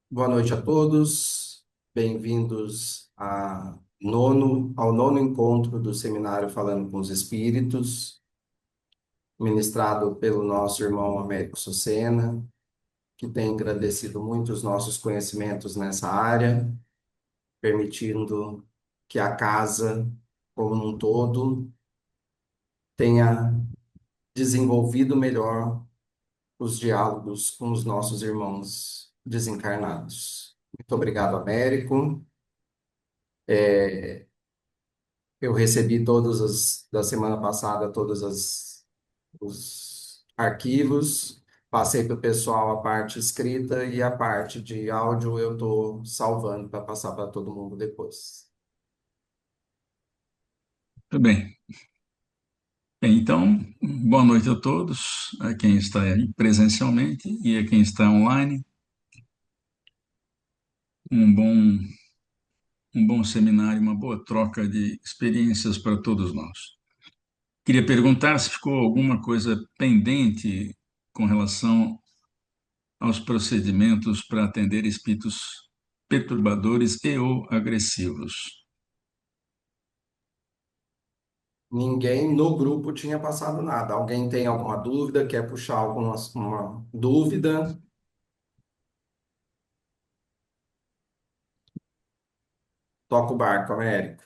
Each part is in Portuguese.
Boa noite a todos, bem-vindos ao nono encontro do Seminário Falando com os Espíritos, ministrado pelo nosso irmão Américo Sucena, que tem agradecido muito os nossos conhecimentos nessa área, permitindo que a casa, como um todo, tenha desenvolvido melhor os diálogos com os nossos irmãos desencarnados. Muito obrigado, Américo. Eu recebi da semana passada, os arquivos, passei para o pessoal a parte escrita e a parte de áudio eu estou salvando para passar para todo mundo depois. Tudo bem. Bem, então, boa noite a todos, a quem está aí presencialmente e a quem está online. Um bom, um bom seminário, uma boa troca de experiências para todos nós. Queria perguntar se ficou alguma coisa pendente com relação aos procedimentos para atender espíritos perturbadores e ou agressivos. Ninguém no grupo tinha passado nada. Alguém tem alguma dúvida? Quer puxar uma dúvida? Toca o barco, Américo.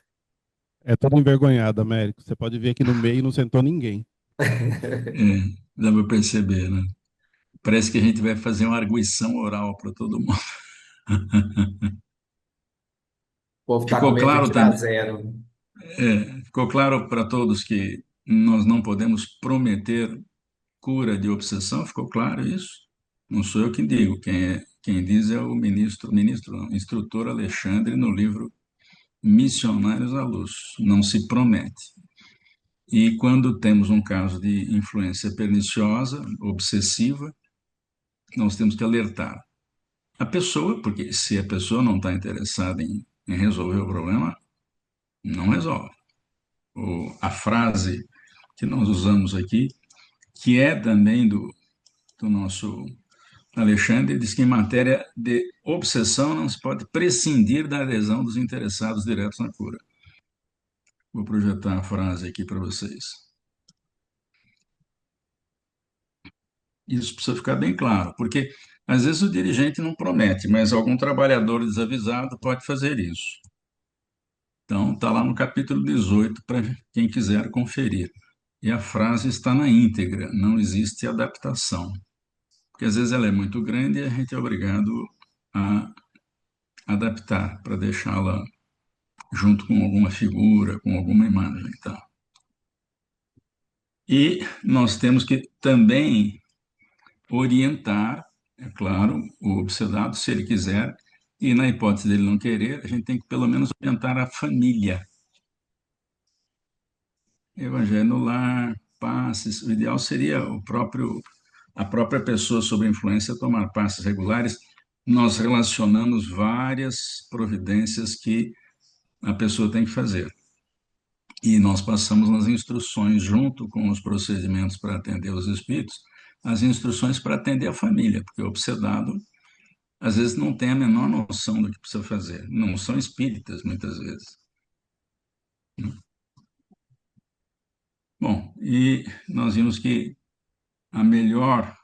É todo envergonhado, Américo. Você pode ver que no meio não sentou ninguém. É, dá para perceber, né? Parece que a gente vai fazer uma arguição oral para todo mundo. O povo está com Ficou medo de claro tirar também. zero. Ficou claro para todos que nós não podemos prometer cura de obsessão? Ficou claro isso? Não sou eu quem digo, quem diz é o ministro, não, instrutor Alexandre no livro Missionários à Luz. Não se promete. E quando temos um caso de influência perniciosa, obsessiva, nós temos que alertar a pessoa, porque se a pessoa não está interessada em resolver o problema, não resolve. A frase que nós usamos aqui, que é também do nosso Alexandre, diz que em matéria de obsessão não se pode prescindir da adesão dos interessados diretos na cura. Vou projetar a frase aqui para vocês. Isso precisa ficar bem claro, porque às vezes o dirigente não promete, mas algum trabalhador desavisado pode fazer isso. Então, está lá no capítulo 18 para quem quiser conferir. E a frase está na íntegra, não existe adaptação. Porque às vezes ela é muito grande e a gente é obrigado a adaptar para deixá-la junto com alguma figura, com alguma imagem. Então. E nós temos que também orientar, é claro, o obsedado, se ele quiser, e na hipótese dele não querer, a gente tem que pelo menos orientar a família. Evangelho no lar, passes, o ideal seria a própria pessoa sob influência tomar passes regulares. Nós relacionamos várias providências que a pessoa tem que fazer. E nós passamos nas instruções, junto com os procedimentos para atender os espíritos, as instruções para atender a família, porque o obsedado, às vezes, não tem a menor noção do que precisa fazer. Não são espíritas, muitas vezes. Bom, e nós vimos que a melhor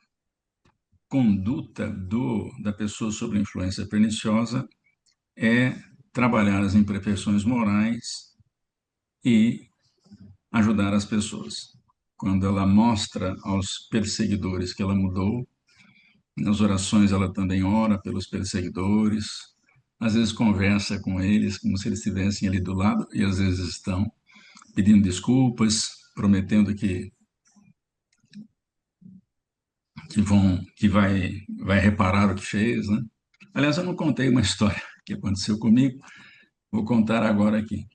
conduta da pessoa sob influência perniciosa é trabalhar as imperfeições morais e ajudar as pessoas. Quando ela mostra aos perseguidores que ela mudou, nas orações ela também ora pelos perseguidores, às vezes conversa com eles como se eles estivessem ali do lado e às vezes estão pedindo desculpas, prometendo que vai reparar o que fez, né? Aliás, eu não contei uma história que aconteceu comigo, vou contar agora aqui.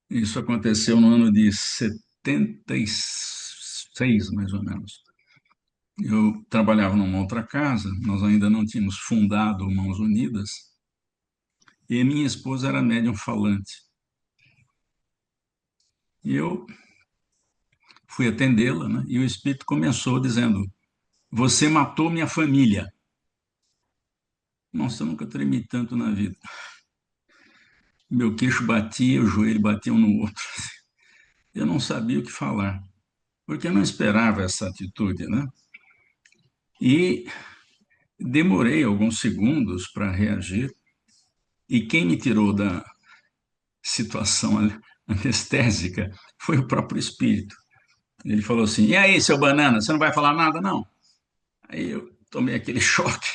Isso aconteceu no ano de 76, mais ou menos. Eu trabalhava numa outra casa, nós ainda não tínhamos fundado Mãos Unidas, e minha esposa era médium falante. E eu fui atendê-la, né? E o espírito começou dizendo: Você matou minha família. Nossa, eu nunca tremi tanto na vida. Meu queixo batia, o joelho batia um no outro. Eu não sabia o que falar, porque eu não esperava essa atitude, né? E demorei alguns segundos para reagir, e quem me tirou da situação anestésica foi o próprio espírito. Ele falou assim: E aí, seu banana, você não vai falar nada, não? Aí eu tomei aquele choque,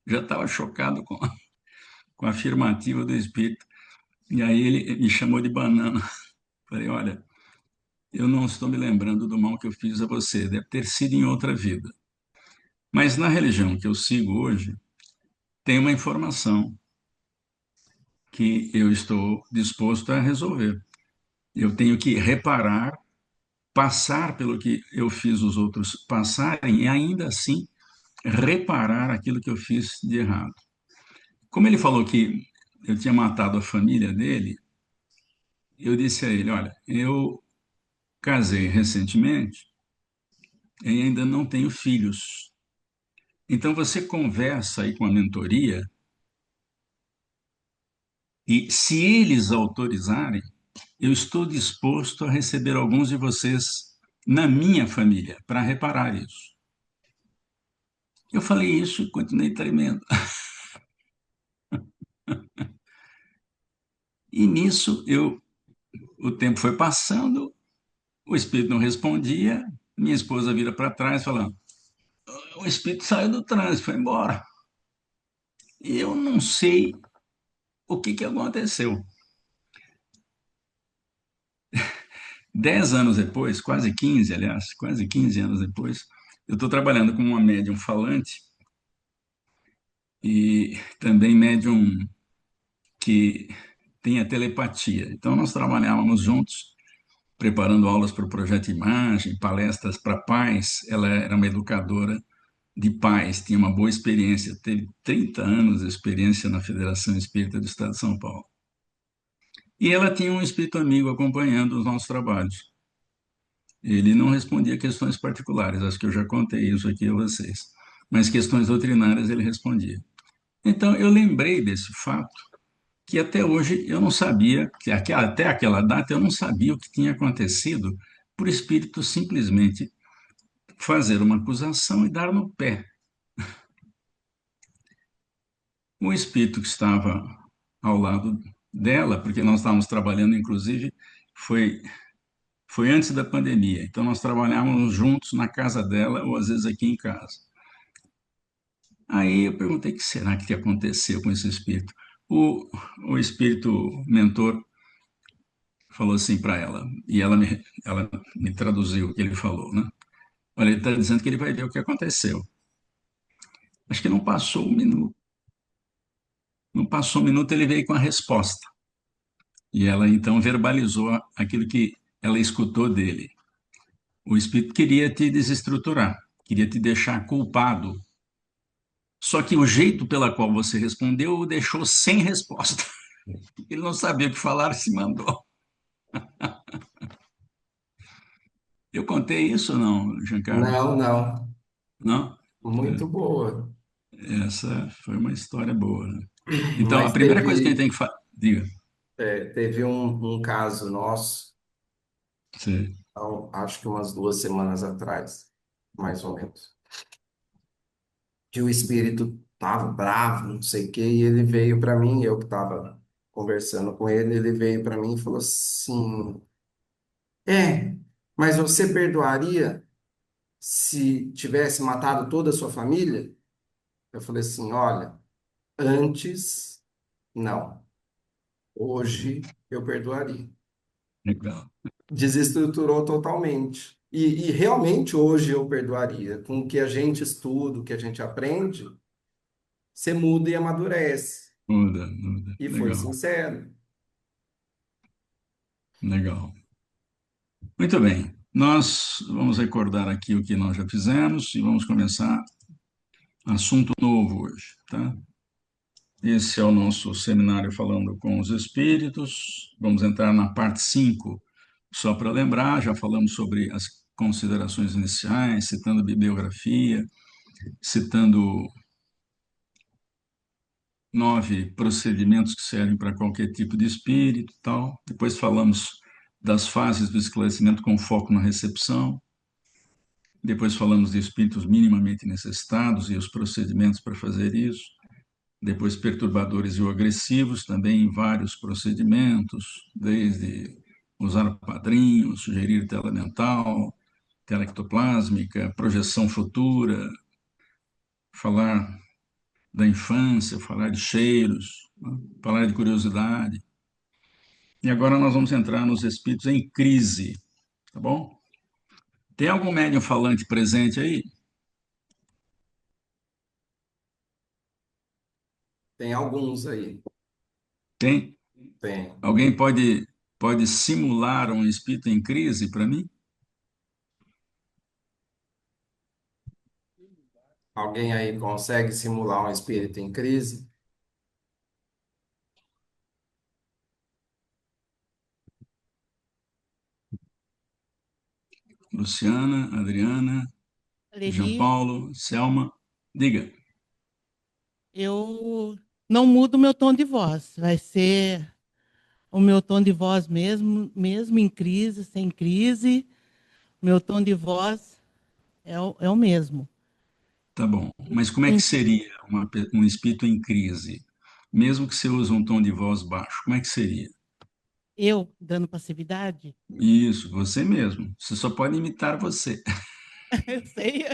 já estava chocado com a afirmativa do espírito. E aí ele me chamou de banana. Falei: Olha, eu não estou me lembrando do mal que eu fiz a você, deve ter sido em outra vida. Mas na religião que eu sigo hoje, tem uma informação que eu estou disposto a resolver. Eu tenho que reparar, passar pelo que eu fiz os outros passarem e ainda assim reparar aquilo que eu fiz de errado. Como ele falou que eu tinha matado a família dele, eu disse a ele: Olha, eu casei recentemente e ainda não tenho filhos. Então você conversa aí com a mentoria e, se eles autorizarem, eu estou disposto a receber alguns de vocês na minha família para reparar isso. Eu falei isso e continuei tremendo. E nisso o tempo foi passando, o espírito não respondia, minha esposa vira para trás falando: o espírito saiu do trânsito, foi embora. E eu não sei o que aconteceu. 10 anos depois, quase 15, aliás, quase 15 anos depois, eu estou trabalhando com uma médium falante e também médium que tem a telepatia. Então, nós trabalhávamos juntos, preparando aulas para o projeto Imagem, palestras para pais. Ela era uma educadora de pais, tinha uma boa experiência, teve 30 anos de experiência na Federação Espírita do Estado de São Paulo. E ela tinha um espírito amigo acompanhando os nossos trabalhos. Ele não respondia questões particulares, acho que eu já contei isso aqui a vocês, mas questões doutrinárias ele respondia. Então, eu lembrei desse fato, que até hoje eu não sabia, que até aquela data eu não sabia o que tinha acontecido, por espírito simplesmente fazer uma acusação e dar no pé. O espírito que estava ao lado dela, porque nós estávamos trabalhando, inclusive, foi, foi antes da pandemia, então nós trabalhávamos juntos na casa dela, ou às vezes aqui em casa. Aí eu perguntei o que será que aconteceu com esse espírito. O, o espírito mentor falou assim para ela, e ela me traduziu o que ele falou, né? Olha, ele está dizendo que ele vai ver o que aconteceu. Acho que não passou um minuto. Não passou um minuto, ele veio com a resposta. E ela então verbalizou aquilo que ela escutou dele. O espírito queria te desestruturar, queria te deixar culpado. Só que o jeito pela qual você respondeu o deixou sem resposta. Ele não sabia o que falar e se mandou. Eu contei isso ou não, Jean Carlos? Não, não. Não? Muito boa. Essa foi uma história boa, né? Então, a Mas primeira coisa que a gente tem que fazer. Diga. teve um caso nosso, Sim. então, acho que umas 2 semanas atrás, mais ou menos, que o espírito estava bravo, não sei o quê, e ele veio para mim, eu que estava conversando com ele, ele veio para mim e falou assim: É, mas você perdoaria se tivesse matado toda a sua família? Eu falei assim: Olha, antes, não. Hoje eu perdoaria. Legal. Desestruturou totalmente. E realmente hoje eu perdoaria. Com o que a gente estuda, o que a gente aprende, você muda e amadurece. Muda, muda. E foi Legal, sincero. legal. Muito bem. Nós vamos recordar aqui o que nós já fizemos e vamos começar assunto novo hoje, tá? Esse é o nosso seminário falando com os espíritos. Vamos entrar na parte 5. Só para lembrar, já falamos sobre as considerações iniciais, citando bibliografia, citando 9 procedimentos que servem para qualquer tipo de espírito, e tal. Depois falamos das fases do esclarecimento com foco na recepção. Depois falamos de espíritos minimamente necessitados e os procedimentos para fazer isso. Depois perturbadores e agressivos, também vários procedimentos, desde usar padrinho, sugerir tela mental, tela ectoplásmica, projeção futura, falar da infância, falar de cheiros, né? Falar de curiosidade. E agora nós vamos entrar nos espíritos em crise, tá bom? Tem algum médium falante presente aí? Tem alguns aí. Tem? Tem. Alguém pode simular um espírito em crise para mim? Alguém aí consegue simular um espírito em crise? Luciana, Adriana, Jean Leni, Paulo, Selma, diga. eu não mudo o meu tom de voz. Vai ser o meu tom de voz mesmo em crise, sem crise. Meu tom de voz é o mesmo. Tá bom. Mas como é que Em- seria um espírito em crise? Mesmo que você use um tom de voz baixo, como é que seria? Eu dando passividade, Isso, você mesmo. Você só pode imitar você. eu sei.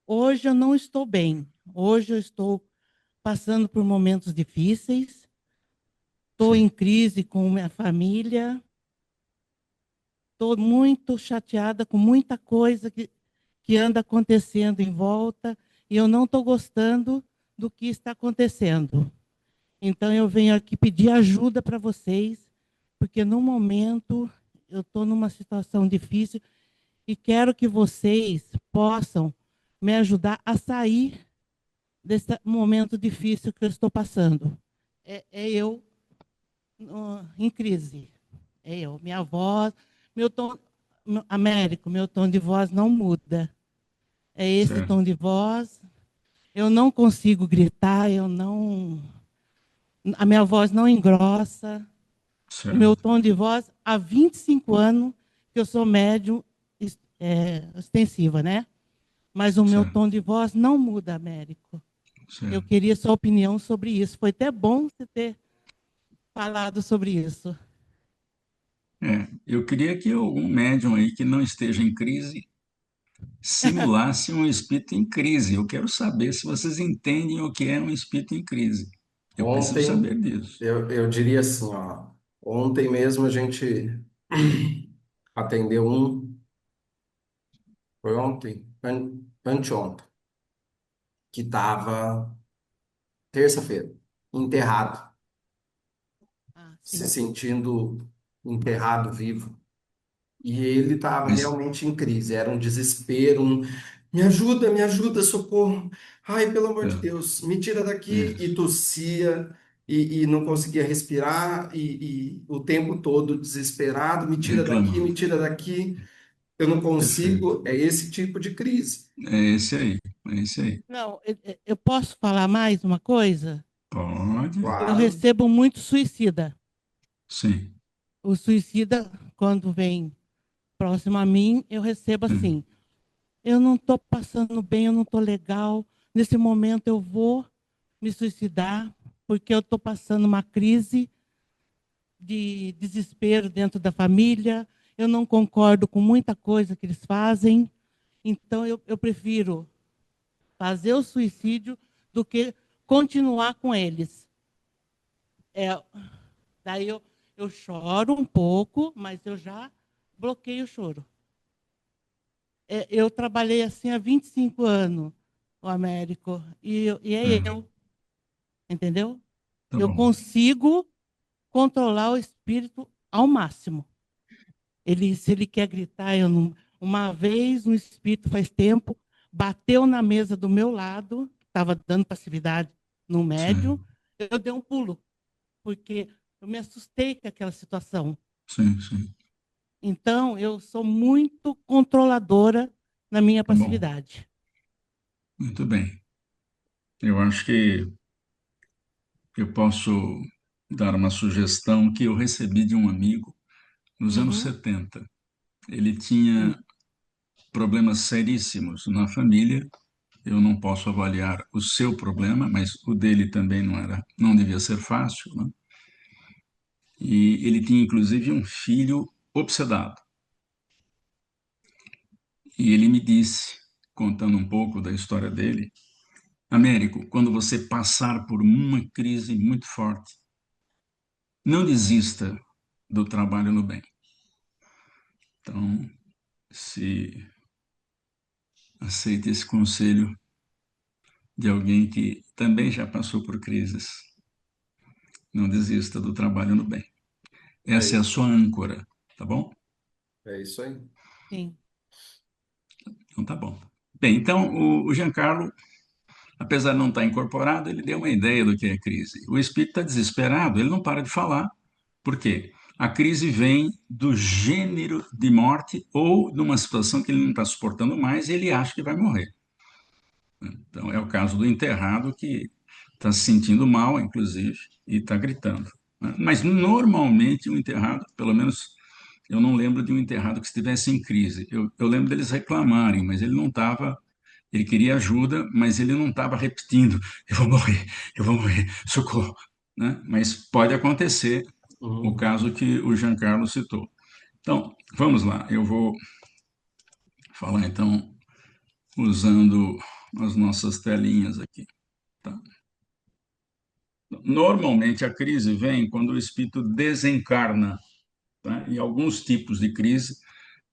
Hoje eu não estou bem. Hoje eu estou passando por momentos difíceis. Estou em Sim, crise com minha família. Estou muito chateada com muita coisa que anda acontecendo em volta e eu não estou gostando do que está acontecendo. Então eu venho aqui pedir ajuda para vocês, porque no momento eu estou numa situação difícil e quero que vocês possam me ajudar a sair desse momento difícil que eu estou passando. É eu em crise. É eu. Minha voz, meu tom, Américo, meu tom de voz não muda. É esse certo, tom de voz. Eu não consigo gritar, a minha voz não engrossa. O meu certo, tom de voz, há 25 anos que eu sou médium extensiva, né? Mas o meu certo, tom de voz não muda, Américo. Eu certo. queria sua opinião sobre isso. Foi até bom você ter falado sobre isso. Eu queria que algum médium aí que não esteja em crise simulasse um espírito em crise. Eu quero saber se vocês entendem o que é um espírito em crise. Eu preciso Ontem, saber disso. eu diria assim, ó. Ontem mesmo a gente atendeu um, foi ontem, anteontem, que estava terça-feira, enterrado, Ah, se sim. sentindo enterrado vivo. E ele estava Mas, realmente em crise, era um desespero, me ajuda, socorro. Ai, pelo amor de é, Deus, me tira daqui. E isso, tossia, e não conseguia respirar, e o tempo todo desesperado, me reclamando. tira daqui, eu não Perfeito. consigo. É esse tipo de crise. É esse aí, é esse aí. Não, eu posso falar mais uma coisa? Pode? Eu Claro. recebo muito suicida. Sim, O suicida, quando vem próximo a mim, eu recebo sim, assim: eu não estou passando bem, eu não estou legal. Nesse momento eu vou me suicidar, porque eu estou passando uma crise de desespero dentro da família. Eu não concordo com muita coisa que eles fazem. Então eu prefiro fazer o suicídio do que continuar com eles. É, daí eu choro um pouco, mas eu já bloqueio o choro. Eu trabalhei assim há 25 anos, o Américo, e é é, eu, entendeu? tá Eu bom. consigo controlar o espírito ao máximo. Se ele quer gritar, eu não. Uma vez, um espírito faz tempo, bateu na mesa do meu lado, estava dando passividade no médium, Sim, eu dei um pulo, porque eu me assustei com aquela situação. sim, sim, Então, eu sou muito controladora na minha tá bom. passividade. Muito bem. Eu acho que eu posso dar uma sugestão que eu recebi de um amigo nos anos Uhum, 70. Ele tinha problemas seríssimos na família. Eu não posso avaliar o seu problema, mas o dele também não devia ser fácil, né? E ele tinha inclusive um filho obsedado. E ele me disse, contando um pouco da história dele, Américo, quando você passar por uma crise muito forte, não desista do trabalho no bem. Então, se aceite esse conselho de alguém que também já passou por crises, não desista do trabalho no bem. É Essa é a isso, sua âncora, tá bom? é isso aí. sim. Então tá bom. Bem, então o Giancarlo, apesar de não estar incorporado, ele deu uma ideia do que é crise. O espírito está desesperado, ele não para de falar. Por quê? A crise vem do gênero de morte ou de uma situação que ele não está suportando mais e ele acha que vai morrer. Então, é o caso do enterrado que está se sentindo mal, inclusive, e está gritando, né? Mas, normalmente, o enterrado, pelo menos eu não lembro de um enterrado que estivesse em crise. Eu lembro deles reclamarem, mas ele não estava. Ele queria ajuda, mas ele não estava repetindo: eu vou morrer, socorro. Né? Mas pode acontecer o Uhum. caso que o Giancarlo citou. Então, vamos lá, eu vou falar então usando as nossas telinhas aqui. Tá? Normalmente a crise vem quando o espírito desencarna, tá? E alguns tipos de crise,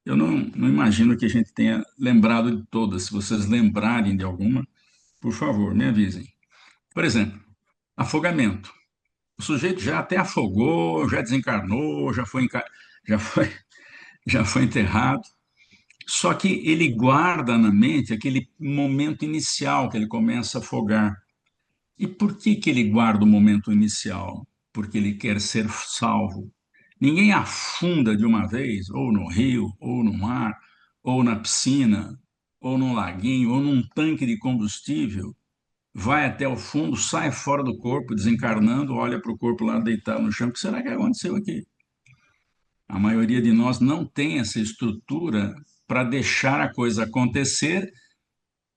eu não imagino que a gente tenha lembrado de todas. Se vocês lembrarem de alguma, por favor, me avisem. Por exemplo, afogamento. O sujeito já até afogou, já desencarnou, já foi, já foi enterrado. Só que ele guarda na mente aquele momento inicial que ele começa a afogar. E por que que ele guarda o momento inicial? Porque ele quer ser salvo. Ninguém afunda de uma vez, ou no rio, ou no mar, ou na piscina, ou num laguinho, ou num tanque de combustível, vai até o fundo, sai fora do corpo, desencarnando, olha para o corpo lá deitado no chão. O que será que aconteceu aqui? A maioria de nós não tem essa estrutura para deixar a coisa acontecer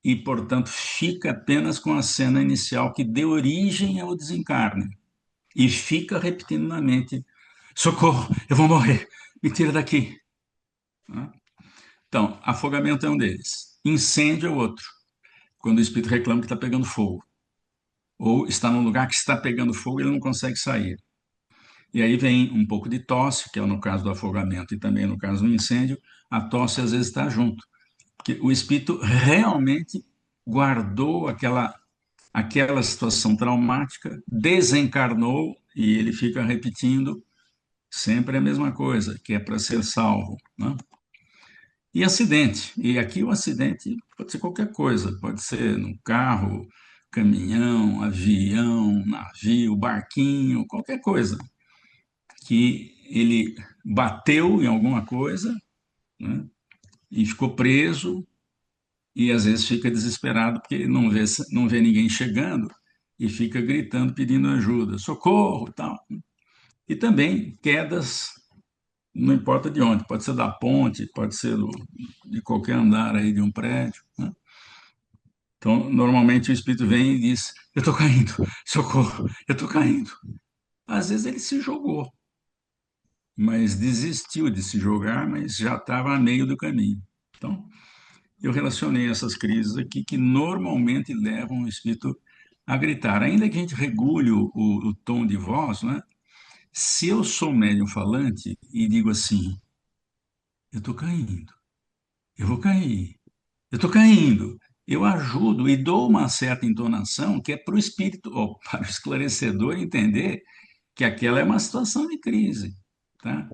e, portanto, fica apenas com a cena inicial que deu origem ao desencarne e fica repetindo na mente: socorro, eu vou morrer, me tira daqui. Então, afogamento é um deles. Incêndio é o outro, quando o espírito reclama que está pegando fogo, ou está num lugar que está pegando fogo e ele não consegue sair. E aí vem um pouco de tosse, que é no caso do afogamento e também no caso do incêndio, a tosse às vezes está junto, porque o espírito realmente guardou aquela situação traumática, desencarnou e ele fica repetindo sempre a mesma coisa, que é para ser salvo, né? E acidente. E aqui o acidente pode ser qualquer coisa, pode ser no carro, caminhão, avião, navio, barquinho, qualquer coisa que ele bateu em alguma coisa, né? E ficou preso e às vezes fica desesperado porque não vê ninguém chegando e fica gritando, pedindo ajuda, socorro, tal. E também quedas, não importa de onde, pode ser da ponte, pode ser de qualquer andar aí de um prédio, né? Então, normalmente o espírito vem e diz: eu estou caindo, socorro, eu estou caindo. Às vezes ele se jogou, mas desistiu de se jogar, mas já estava a meio do caminho. Então, eu relacionei essas crises aqui que normalmente levam o espírito a gritar. Ainda que a gente regule o tom de voz, né? Se eu sou médium falante e digo assim: eu estou caindo, eu vou cair, eu estou caindo, eu ajudo e dou uma certa entonação que é para o espírito, ou para o esclarecedor entender que aquela é uma situação de crise, tá?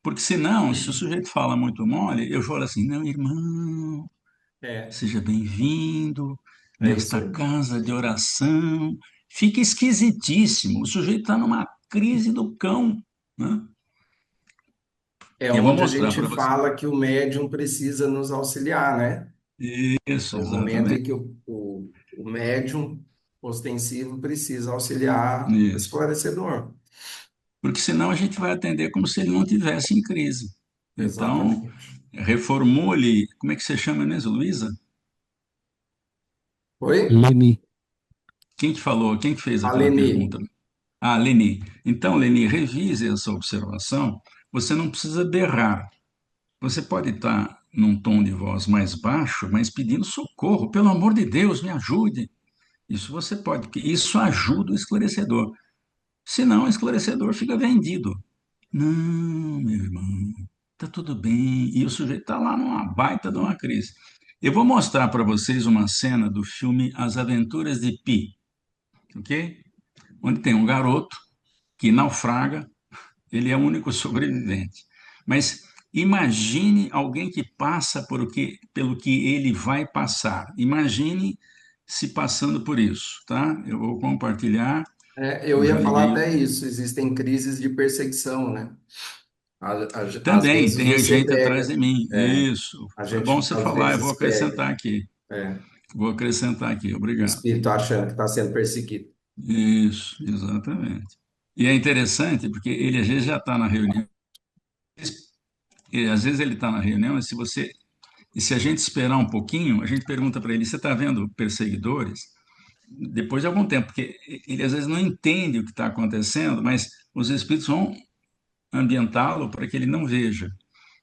Porque senão, se o sujeito fala muito mole, eu falo assim: não, irmão, É, seja bem-vindo é isso nesta aí. casa de oração. Fica esquisitíssimo. O sujeito está numa crise do cão, né? É Eu vou onde a mostrar gente para você. fala que o médium precisa nos auxiliar, né? Isso, É o momento em exatamente. que o médium ostensivo precisa auxiliar o Isso. esclarecedor. Porque senão a gente vai atender como se ele não tivesse em crise. Então, Exatamente. reformule, como é que você chama mesmo, Luísa? Oi? Leni, Quem que falou? Quem que fez A aquela Leni. pergunta? Ah, Leni. Então, Leni, revise essa observação. Você não precisa berrar. Você pode estar num tom de voz mais baixo, mas pedindo socorro. Pelo amor de Deus, me ajude. Isso você pode, porque isso ajuda o esclarecedor. Senão, o esclarecedor fica vendido. Não, meu irmão, tá tudo bem. E o sujeito está lá numa baita de uma crise. Eu vou mostrar para vocês uma cena do filme As Aventuras de Pi, ok? Onde tem um garoto que naufraga, ele é o único sobrevivente. Mas imagine alguém que passa pelo que ele vai passar. Imagine se passando por isso, tá? Eu vou compartilhar. Eu Eu ia já falar liguei. até isso. Existem crises de perseguição, né? Às Também vezes tem você gente atrás pega, de mim. é, Isso. a Foi bom gente você às falar. Eu vou vezes pega, acrescentar aqui. é, Vou acrescentar aqui. o Obrigado. espírito achando que está sendo perseguido. Isso, exatamente. E é interessante porque ele às vezes já está na reunião. E, às vezes ele está na reunião e se a gente esperar um pouquinho, a gente pergunta para ele: você está vendo perseguidores? Depois de algum tempo, porque ele às vezes não entende o que está acontecendo, mas os espíritos vão ambientá-lo para que ele não veja.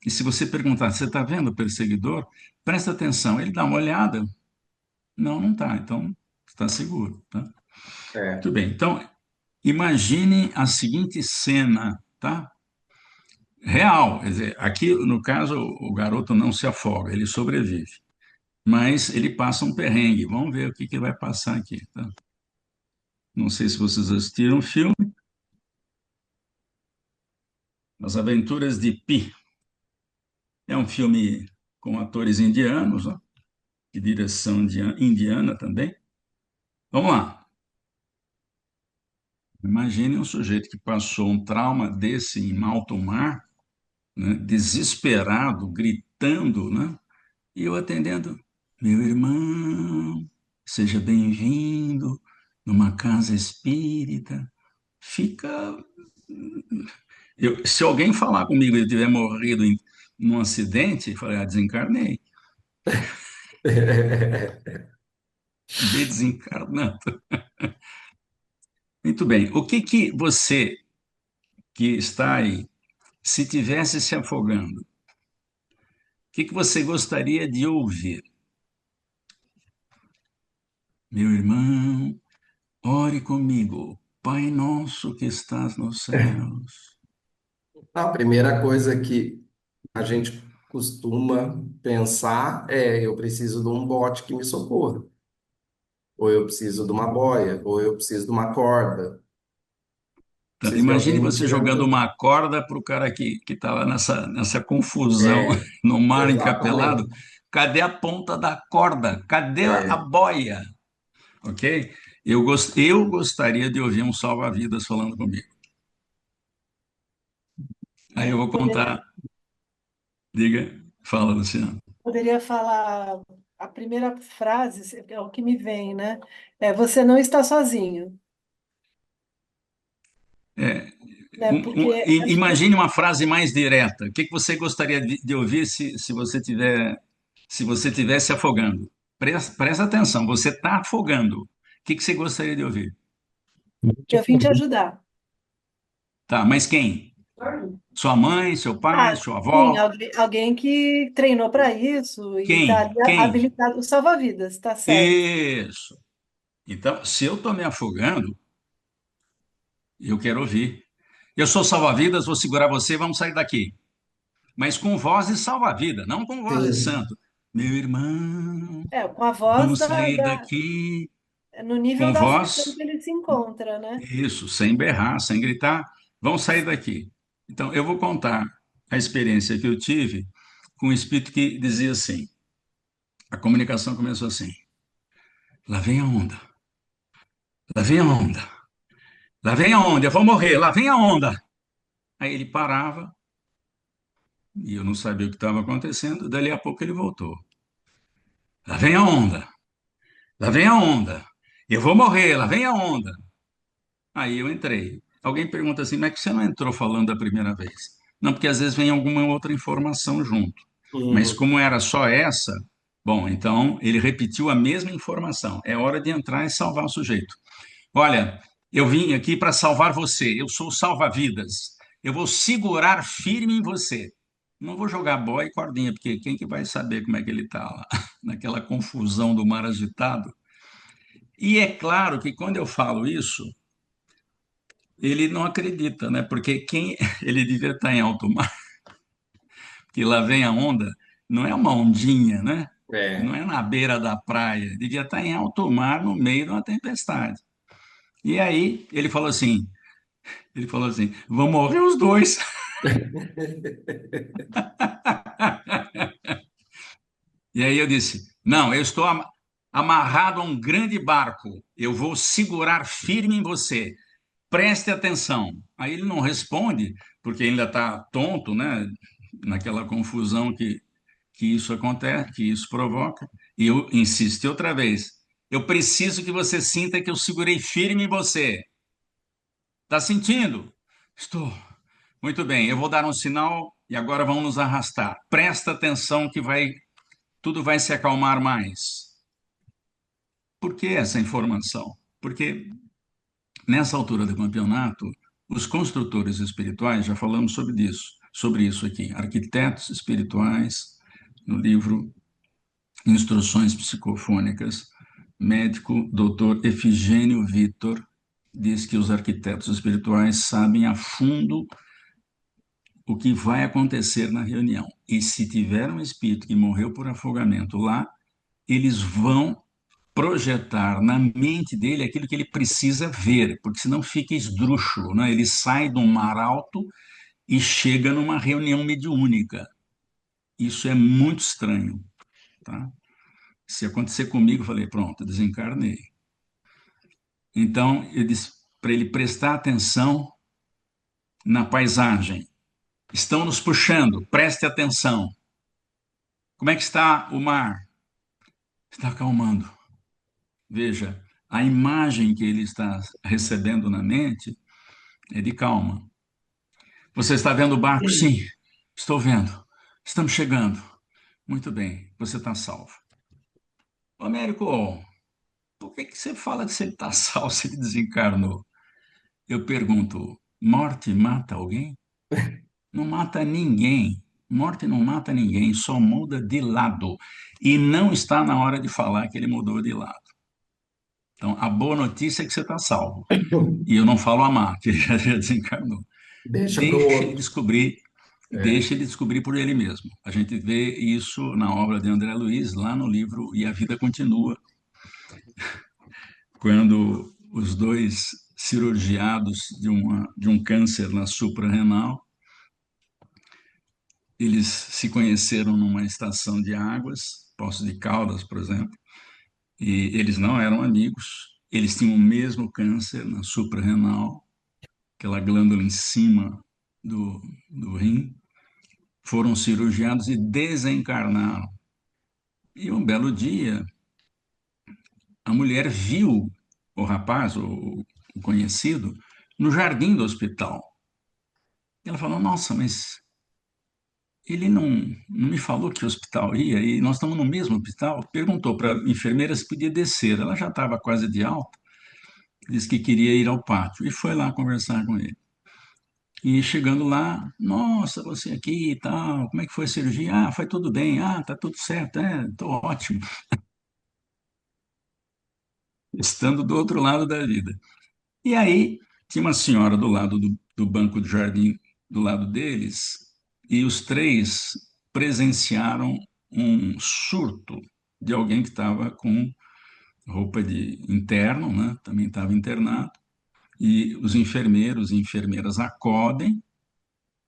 E se você perguntar: você está vendo perseguidor? Presta atenção. Ele dá uma olhada. Não, não está. Então está seguro, tá? É, Muito bem. Então imagine a seguinte cena, tá? Real, quer dizer, aqui no caso o garoto não se afoga, ele sobrevive, mas ele passa um perrengue. Vamos ver o que que vai passar aqui, tá? Não sei se vocês assistiram o filme As Aventuras de Pi. É um filme com atores indianos, né? De direção indiana também. Vamos lá. Imagine um sujeito que passou um trauma desse em alto mar, né? Desesperado, gritando, né? E eu atendendo, meu irmão, seja bem-vindo numa casa espírita. Fica. Se alguém falar comigo e eu tiver morrido num acidente, eu falei, ah, desencarnei. Desencarnando. Muito bem. O que que você que está aí, se tivesse se afogando, o que que você gostaria de ouvir? Meu irmão, ore comigo. Pai nosso que estás nos céus. a primeira coisa que a gente costuma pensar é: eu preciso de um bote que me socorra, ou eu preciso de uma boia, ou eu preciso de uma corda, Então, preciso de imagine alguém me você jogando tirando. uma corda para o cara que está lá nessa confusão É, no mar encapelado. exatamente. Cadê a ponta da corda? Cadê a É, boia? Ok? Eu gostaria de ouvir um salva-vidas falando comigo. Aí eu vou Poderia, contar. Diga, fala, Luciano. poderia falar a primeira frase, é o que me vem, né? É, você não está sozinho, É, né? Porque a gente, imagine uma frase mais direta. O que que você gostaria de ouvir se você se você tivesse afogando? Presta atenção, você está afogando. O que que você gostaria de ouvir? eu vim te ajudar. Tá, mas quem? Sua mãe, seu pai, Ah, sua sim, avó? alguém que treinou para isso e está Quem? ali Quem? habilitado, o salva-vidas, está certo. Isso. Então, se eu estou me afogando, eu quero ouvir. Eu sou salva-vidas, vou segurar você, vamos sair daqui. Mas com voz de salva-vida, não com voz de sim. santo. Meu irmão, É, com a voz vamos sair daqui. no nível Com da aflição que voz, ele se encontra, né? isso, sem berrar, sem gritar. Vamos sair daqui. Então, eu vou contar a experiência que eu tive com um espírito que dizia assim: a comunicação começou assim. Lá vem a onda. Lá vem a onda. Lá vem a onda. Eu vou morrer. Lá vem a onda. Aí ele parava e eu não sabia o que estava acontecendo. Dali a pouco ele voltou. Lá vem a onda. Lá vem a onda. Eu vou morrer, lá vem a onda. Aí eu entrei. Alguém pergunta assim, mas é que você não entrou falando da primeira vez? Não, porque às vezes vem alguma outra informação junto. Mas Uhum. como era só essa, bom, então ele repetiu a mesma informação. É hora de entrar e salvar o sujeito. Olha, eu vim aqui para salvar você. Eu sou o salva-vidas. Eu vou segurar firme em você. Não vou jogar boia e cordinha, porque quem que vai saber como é que ele está lá, naquela confusão do mar agitado? E é claro que quando eu falo isso, ele não acredita, né? Porque quem ele devia estar em alto mar, que lá vem a onda, não é uma ondinha, né? Não É. é na beira da praia, devia estar em alto mar no meio de uma tempestade. E aí ele falou assim, vão morrer os dois. E aí eu disse, não, eu estou amarrado a um grande barco, eu vou segurar firme em você. Preste atenção. Aí ele não responde, porque ainda está tonto, né? Naquela confusão que isso acontece, que isso provoca. E eu insisti outra vez. Eu preciso que você sinta que eu segurei firme em você. Está sentindo? Estou. Muito bem, eu vou dar um sinal e agora vamos nos arrastar. Presta atenção que tudo vai se acalmar mais. Por que essa informação? Porque nessa altura do campeonato, os construtores espirituais, já falamos sobre isso aqui, arquitetos espirituais, no livro Instruções Psicofônicas, médico Dr. Efigênio Vitor diz que os arquitetos espirituais sabem a fundo o que vai acontecer na reunião. E se tiver um espírito que morreu por afogamento lá, eles vão projetar na mente dele aquilo que ele precisa ver, porque senão fica esdrúxulo, né? Ele sai de um mar alto e chega numa reunião mediúnica. Isso é muito estranho, tá? Se acontecer comigo, eu falei, pronto, desencarnei. Então, eu disse para ele prestar atenção na paisagem. Estão nos puxando, preste atenção. Como é que está o mar? Está acalmando. Veja, a imagem que ele está recebendo na mente é de calma. Você está vendo o barco? Sim, estou vendo. Estamos chegando. Muito bem, você está salvo. Ô, Américo, por que você fala que você está salvo se ele desencarnou? Eu pergunto, morte mata alguém? Não mata ninguém. Morte não mata ninguém, só muda de lado. E não está na hora de falar que ele mudou de lado. Então, a boa notícia é que você está salvo. E eu não falo a má, que ele já desencarnou. Deixa para o Deixe ele outro. descobrir, É. deixe ele descobrir por ele mesmo. A gente vê isso na obra de André Luiz, lá no livro E a Vida Continua, quando os dois cirurgiados de um câncer na suprarrenal, eles se conheceram numa estação de águas, Poços de Caldas, por exemplo, e eles não eram amigos, eles tinham o mesmo câncer na suprarrenal, aquela glândula em cima do rim, foram cirurgiados e desencarnaram. E um belo dia, a mulher viu o rapaz, o conhecido, no jardim do hospital. Ela falou: Nossa, mas ele não me falou que hospital ia, e nós estamos no mesmo hospital. Perguntou para a enfermeira se podia descer. Ela já estava quase de alta, disse que queria ir ao pátio e foi lá conversar com ele. E chegando lá, nossa, você aqui e tal, como é que foi a cirurgia? Ah, foi tudo bem, ah, tá tudo certo, tô ótimo. Estando do outro lado da vida. E aí, tinha uma senhora do lado do banco do jardim, do lado deles, e os três presenciaram um surto de alguém que estava com roupa de interno, né? Também estava internado, e os enfermeiros e enfermeiras acodem,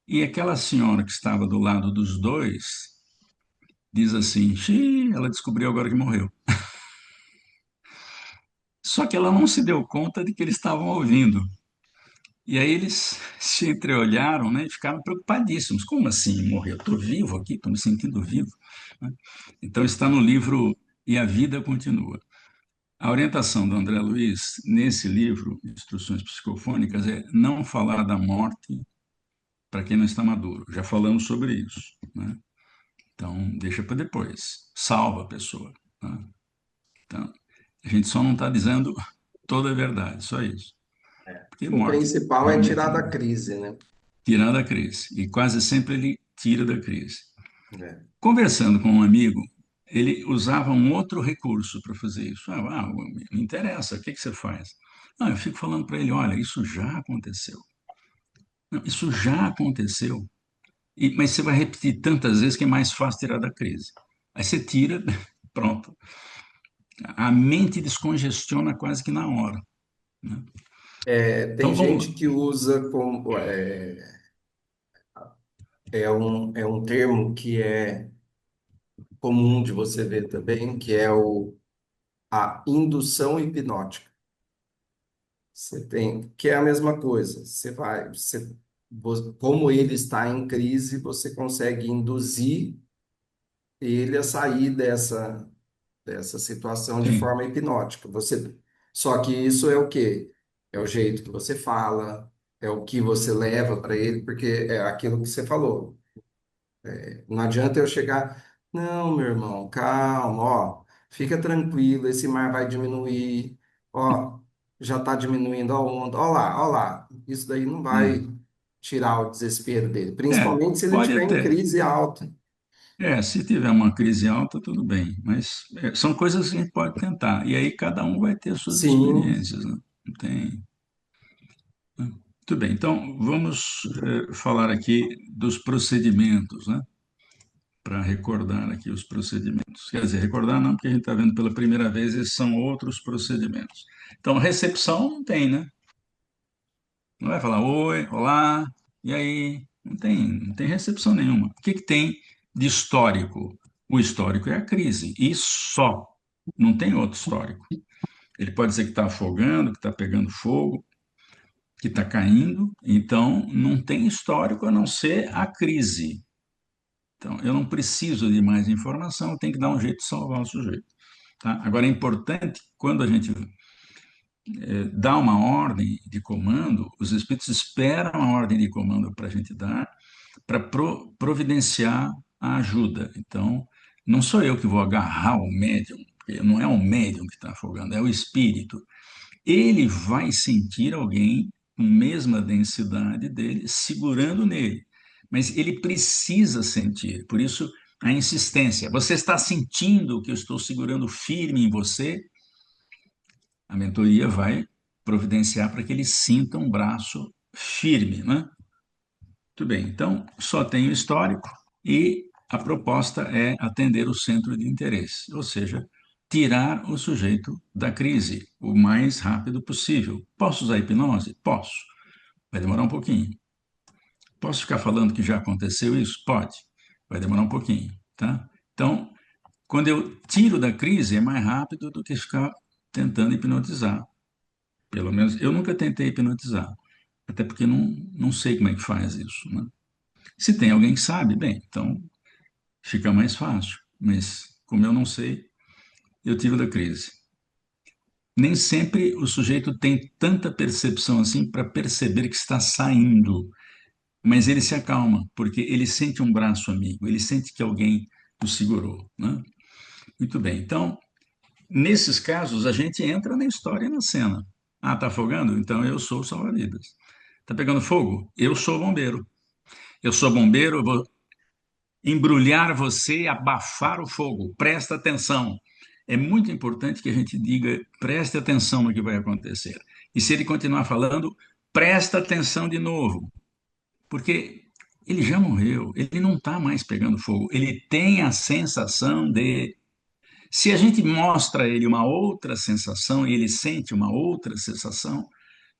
e aquela senhora que estava do lado dos dois diz assim: Xiii, ela descobriu agora que morreu. Só que ela não se deu conta de que eles estavam ouvindo. E aí eles se entreolharam, né, e ficaram preocupadíssimos. Como assim morreu? Estou vivo aqui, estou me sentindo vivo, né? Então está no livro E a Vida Continua. A orientação do André Luiz, nesse livro, Instruções Psicofônicas, é não falar da morte para quem não está maduro. Já falamos sobre isso, né? Então, deixa para depois. Salva a pessoa, né? Então, a gente só não está dizendo toda a verdade, só isso. Porque O morte principal é realmente tirar da não. crise, né? Tirar da crise. E quase sempre ele tira da crise. É. Conversando com um amigo, ele usava um outro recurso para fazer isso. Me interessa, o que que você faz? Eu fico falando para ele, olha, isso já aconteceu. Não, isso já aconteceu. Mas você vai repetir tantas vezes que é mais fácil tirar da crise. Aí você tira, pronto. A mente descongestiona quase que na hora, né? Tem Então vamos gente lá. que usa como é um termo que é comum de você ver também, que é a indução hipnótica. Você tem, que é a mesma coisa. Como ele está em crise, você consegue induzir ele a sair dessa situação de Sim, forma hipnótica. Só que isso é o quê? É o jeito que você fala, é o que você leva para ele, porque é aquilo que você falou. Não adianta eu chegar, não, meu irmão, calma, ó, fica tranquilo, esse mar vai diminuir, ó, já está diminuindo a onda, ó lá, isso daí não vai é. tirar o desespero dele, É, principalmente se ele pode estiver em até. crise alta. Se tiver uma crise alta, tudo bem, mas são coisas que a gente pode tentar. E aí cada um vai ter as suas Sim, experiências, né? Não tem. Né? Muito bem, então vamos falar aqui dos procedimentos, né? Para recordar aqui os procedimentos. Quer dizer, recordar não, porque a gente está vendo pela primeira vez, esses são outros procedimentos. Então, recepção não tem, né? Não vai falar oi, olá, e aí? Não tem recepção nenhuma. O que que tem de histórico? O histórico é a crise, e só. Não tem outro histórico. Ele pode dizer que está afogando, que está pegando fogo, que está caindo, então não tem histórico a não ser a crise. Então, eu não preciso de mais informação, eu tenho que dar um jeito de salvar o sujeito. Tá? Agora, é importante, quando a gente dá uma ordem de comando, os espíritos esperam a ordem de comando para a gente dar, para providenciar a ajuda. Então, não sou eu que vou agarrar o médium, porque não é o médium que está afogando, é o espírito. Ele vai sentir alguém com mesma densidade dele segurando nele, mas ele precisa sentir, por isso a insistência. Você está sentindo que eu estou segurando firme em você? A mentoria vai providenciar para que ele sinta um braço firme, né? Muito bem, então só tem o histórico e a proposta é atender o centro de interesse, ou seja, tirar o sujeito da crise o mais rápido possível. Posso usar hipnose? Posso. Vai demorar um pouquinho. Posso ficar falando que já aconteceu isso? Pode. Vai demorar um pouquinho, tá? Então, quando eu tiro da crise, é mais rápido do que ficar tentando hipnotizar. Pelo menos eu nunca tentei hipnotizar, até porque não sei como é que faz isso, né? Se tem alguém que sabe, bem, então fica mais fácil. Mas, como eu não sei, eu tiro da crise. Nem sempre o sujeito tem tanta percepção assim para perceber que está saindo, mas ele se acalma, porque ele sente um braço amigo, ele sente que alguém o segurou, né? Muito bem, então, nesses casos, a gente entra na história e na cena. Ah, tá afogando? Então eu sou o salva-vidas. Tá pegando fogo? Eu sou bombeiro. Eu sou bombeiro, eu vou embrulhar você e abafar o fogo. Presta atenção. É muito importante que a gente diga, preste atenção no que vai acontecer. E se ele continuar falando, presta atenção de novo. Porque ele já morreu, ele não está mais pegando fogo, ele tem a sensação de. Se a gente mostra a ele uma outra sensação e ele sente uma outra sensação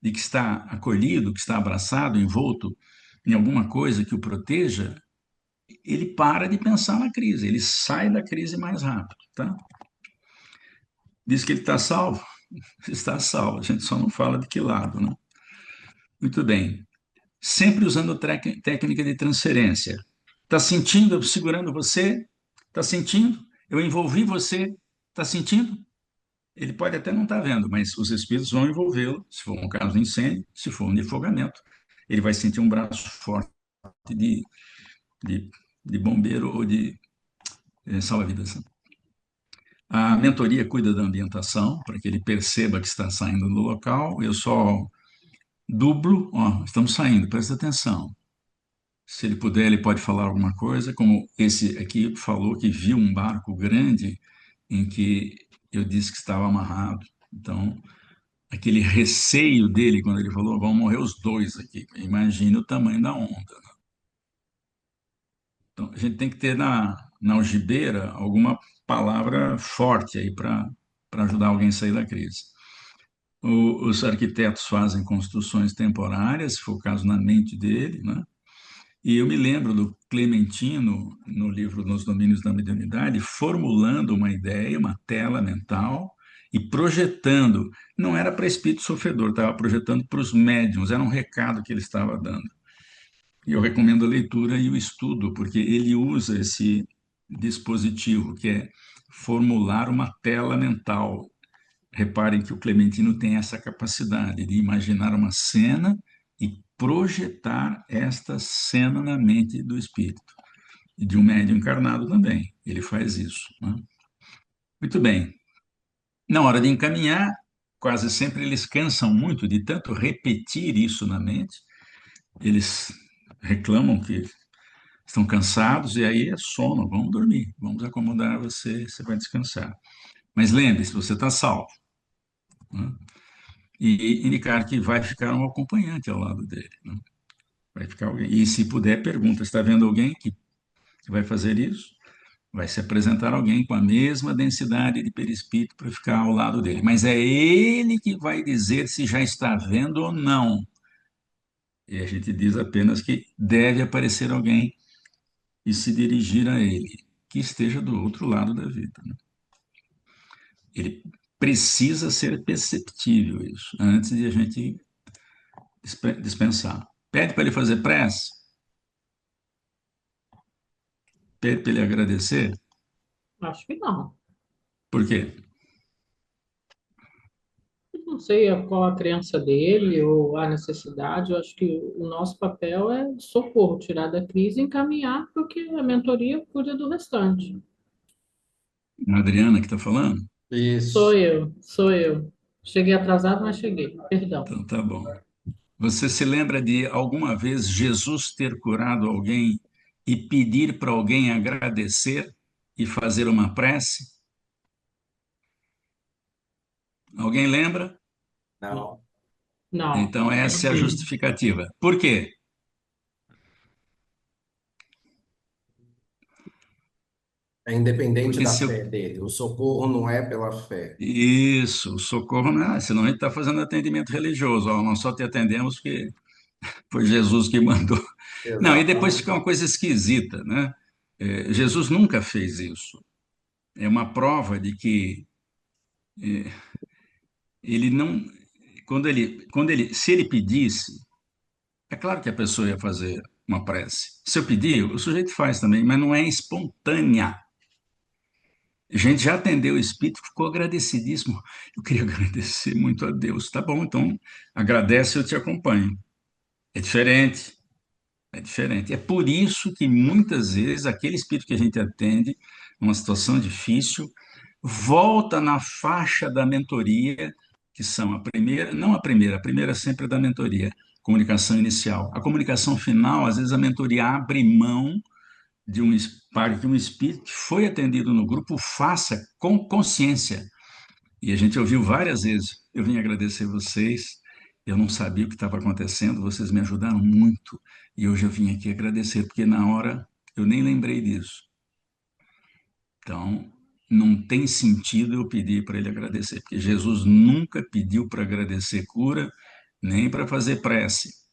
de que está acolhido, que está abraçado, envolto em alguma coisa que o proteja, ele para de pensar na crise, ele sai da crise mais rápido, tá? Diz que ele está salvo, está salvo, a gente só não fala de que lado, né? Muito bem. Sempre usando técnica de transferência. Está sentindo eu segurando você? Está sentindo? Eu envolvi você? Está sentindo? Ele pode até não estar vendo, mas os espíritos vão envolvê-lo, se for um caso de incêndio, se for um de afogamento. Ele vai sentir um braço forte de, de, de bombeiro ou de salva-vidas. A mentoria cuida da ambientação, para que ele perceba que está saindo do local. Eu só dublo, ó, estamos saindo, presta atenção. Se ele puder, ele pode falar alguma coisa, como esse aqui falou que viu um barco grande em que eu disse que estava amarrado. Então, aquele receio dele quando ele falou, vão morrer os dois aqui. Imagine o tamanho da onda. Então, a gente tem que ter na algibeira alguma palavra forte aí para ajudar alguém a sair da crise. Os arquitetos fazem construções temporárias, se for o caso na mente dele, né? E eu me lembro do Clementino, no livro Nos Domínios da Mediunidade, formulando uma ideia, uma tela mental, e projetando. Não era para espírito sofredor, estava projetando para os médiuns, era um recado que ele estava dando. E eu recomendo a leitura e o estudo, porque ele usa esse dispositivo, que é formular uma tela mental. Reparem que o Clementino tem essa capacidade de imaginar uma cena e projetar esta cena na mente do espírito. E de um médium encarnado também, ele faz isso, né? Muito bem. Na hora de encaminhar, quase sempre eles cansam muito de tanto repetir isso na mente, eles reclamam que estão cansados e aí é sono, vamos dormir, vamos acomodar você, você vai descansar. Mas lembre-se, você está salvo, né? E indicar que vai ficar um acompanhante ao lado dele, né? Vai ficar alguém. E se puder, pergunta: está vendo alguém que vai fazer isso? Vai se apresentar alguém com a mesma densidade de perispírito para ficar ao lado dele. Mas é ele que vai dizer se já está vendo ou não. E a gente diz apenas que deve aparecer alguém e se dirigir a ele, que esteja do outro lado da vida, né? Ele precisa ser perceptível isso, antes de a gente dispensar. Pede para ele fazer prece, pede para ele agradecer. Acho que não. Por quê? Não sei qual a crença dele ou a necessidade. Eu acho que o nosso papel é socorro, tirar da crise e encaminhar, porque a mentoria cuida do restante. A Adriana que está falando? Isso. Sou eu. Cheguei atrasado, mas cheguei. Perdão. Então tá bom. Você se lembra de alguma vez Jesus ter curado alguém e pedir para alguém agradecer e fazer uma prece? Alguém lembra? Não. Não. Então essa é a justificativa. Por quê? É independente Porque da se eu... fé dele. O socorro não é pela fé. Isso, o socorro não é, senão a gente está fazendo atendimento religioso. Ó, nós só te atendemos porque foi Jesus que mandou. Não, e depois fica Exatamente. uma coisa esquisita, né? Jesus nunca fez isso. É uma prova de que ele não, se ele pedisse, é claro que a pessoa ia fazer uma prece. Se eu pedir, o sujeito faz também, mas não é espontânea. A gente já atendeu o espírito, ficou agradecidíssimo. Eu queria agradecer muito a Deus. Tá bom, então agradece, eu te acompanho. É diferente, é diferente. É por isso que muitas vezes aquele espírito que a gente atende, numa situação difícil, volta na faixa da mentoria, que são a primeira, não a primeira sempre é da mentoria, comunicação inicial. A comunicação final, às vezes a mentoria abre mão de para que um espírito que foi atendido no grupo faça com consciência. E a gente ouviu várias vezes. Eu vim agradecer vocês, eu não sabia o que estava acontecendo, vocês me ajudaram muito. E hoje eu vim aqui agradecer, porque na hora eu nem lembrei disso. Então, não tem sentido eu pedir para ele agradecer, porque Jesus nunca pediu para agradecer cura, nem para fazer prece.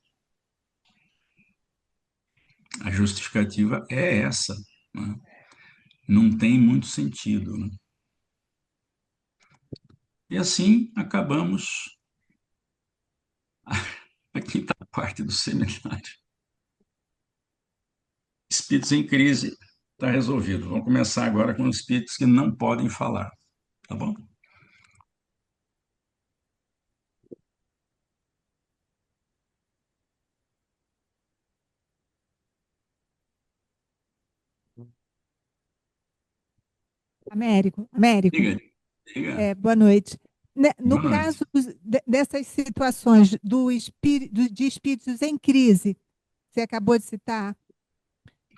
A justificativa é essa, né? Não tem muito sentido, né? E assim acabamos a quinta parte do seminário. Espíritos em crise, está resolvido. Vamos começar agora com os espíritos que não podem falar, tá bom? Américo, Diga, diga. boa noite. No Boa noite. caso dessas situações de espíritos em crise, você acabou de citar,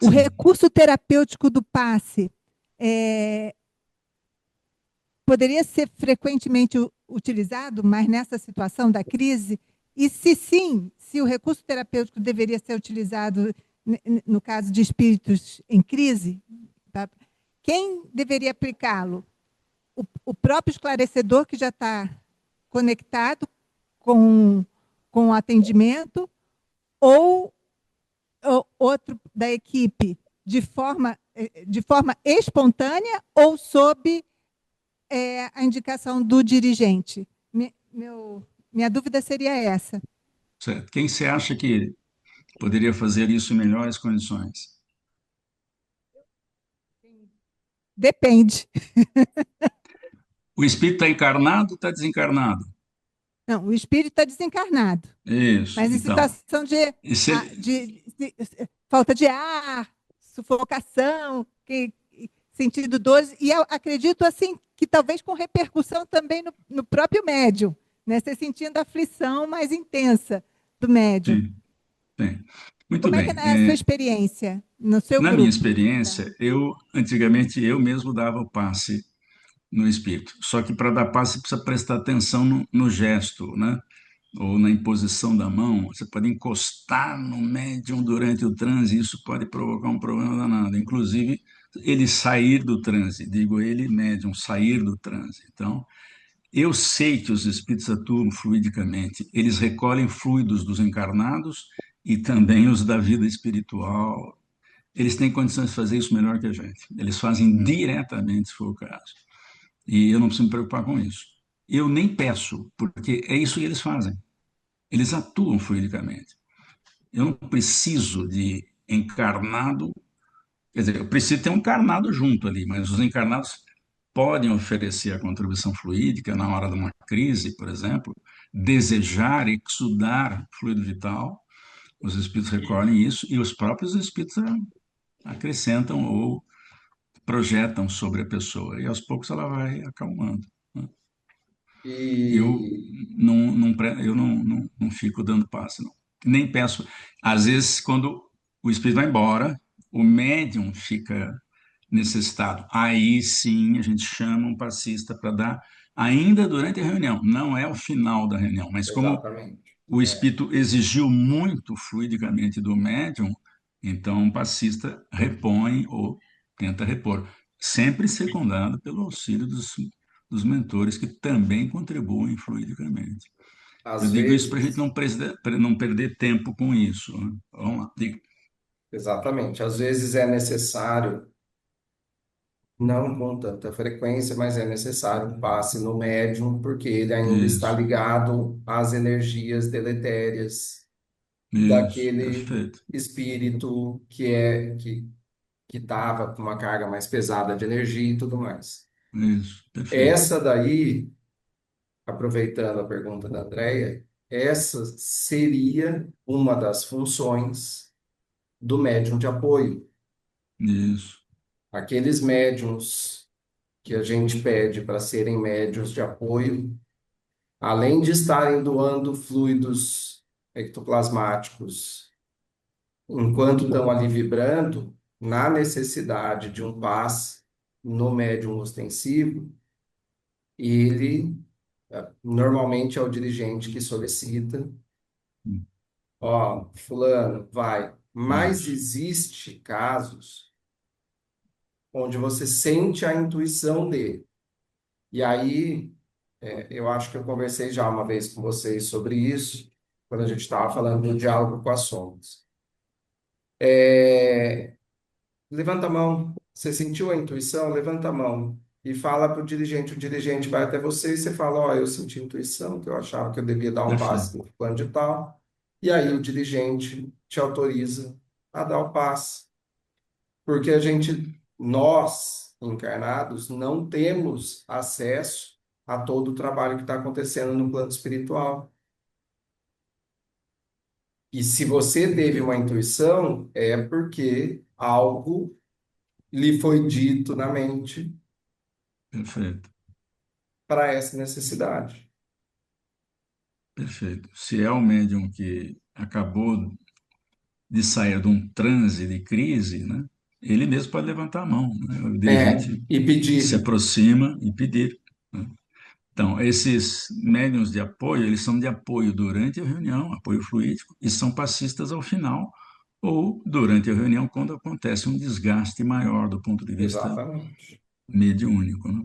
o Sim. recurso terapêutico do passe é, poderia ser frequentemente utilizado, mas nessa situação da crise? E se sim, se o recurso terapêutico deveria ser utilizado no caso de espíritos em crise, tá? Quem deveria aplicá-lo? O próprio esclarecedor que já está conectado com o atendimento ou outro da equipe de forma espontânea ou sob a indicação do dirigente? Minha dúvida seria essa. Certo. Quem você acha que poderia fazer isso em melhores condições? Depende. O espírito está encarnado ou está desencarnado? Não, o espírito está desencarnado, Isso. mas em Então, situação e se de falta de ar, sufocação, sentindo dores, e eu acredito assim que talvez com repercussão também no próprio médium, né? Você sentindo a aflição mais intensa do médium. sim, sim. Muito Como é que bem. é a sua experiência no seu Na minha grupo? Tá? experiência, antigamente eu mesmo dava o passe no espírito. Só que para dar passe você precisa prestar atenção no gesto, né? Ou na imposição da mão. Você pode encostar no médium durante o transe, isso pode provocar um problema danado. Inclusive, ele sair do transe, digo ele, médium, sair do transe. Então, eu sei que os espíritos atuam fluidicamente. Eles recolhem fluidos dos encarnados e também os da vida espiritual. Eles têm condições de fazer isso melhor que a gente. Eles fazem diretamente, se for o caso. E eu não preciso me preocupar com isso. Eu nem peço, porque é isso que eles fazem. Eles atuam fluidicamente. Eu não preciso de encarnado, quer dizer, eu preciso ter um encarnado junto ali, mas os encarnados podem oferecer a contribuição fluídica na hora de uma crise, por exemplo, desejar, exudar fluido vital, os espíritos recolhem isso e os próprios espíritos acrescentam ou projetam sobre a pessoa, e aos poucos ela vai acalmando, né? Eu E não fico dando passe, não. Nem peço. Às vezes, quando o espírito vai embora, o médium fica necessitado. Aí sim a gente chama um passista para dar, ainda durante a reunião. Não é o final da reunião, mas como exatamente. o É. espírito exigiu muito fluidicamente do médium, então um passista repõe ou tenta repor, sempre secundado pelo auxílio dos mentores que também contribuem fluidicamente. Eu Às digo isso para a gente vezes, não perder tempo com isso, né? Vamos lá, diga. exatamente, às vezes é necessário, não com tanta frequência, mas é necessário um passe no médium, porque ele ainda está Isso, ligado às energias deletérias daquele perfeito. espírito que estava com uma carga mais pesada de energia e tudo mais. Isso, perfeito. Essa daí, aproveitando a pergunta da Andrea, essa seria uma das funções do médium de apoio. Isso, Aqueles médiums que a gente pede para serem médiums de apoio, além de estarem doando fluidos ectoplasmáticos enquanto estão ali vibrando, na necessidade de um passe no médium ostensivo, ele normalmente é o dirigente que solicita, ó, fulano, vai. Mas isso, existe casos onde você sente a intuição dele. E aí, eu acho que eu conversei já uma vez com vocês sobre isso, quando a gente estava falando do diálogo com as sombras. Levanta a mão. Você sentiu a intuição? Levanta a mão. E fala para o dirigente. O dirigente vai até você e você fala: Ó, eu senti intuição, que eu achava que eu devia dar um passe perfeito. no plano de tal. E aí o dirigente te autoriza a dar o passe. Porque nós, encarnados, não temos acesso a todo o trabalho que está acontecendo no plano espiritual. E se você teve uma intuição, é porque algo lhe foi dito na mente Perfeito, para essa necessidade. perfeito. Se é o médium que acabou de sair de um transe de crise, né? Ele mesmo pode levantar a mão, né? O É, dirigente e se pedir. aproxima e pedir, né? Então, esses médiuns de apoio, eles são de apoio durante a reunião, apoio fluídico, e são passistas ao final, ou durante a reunião, quando acontece um desgaste maior do ponto de vista Exatamente. mediúnico, né?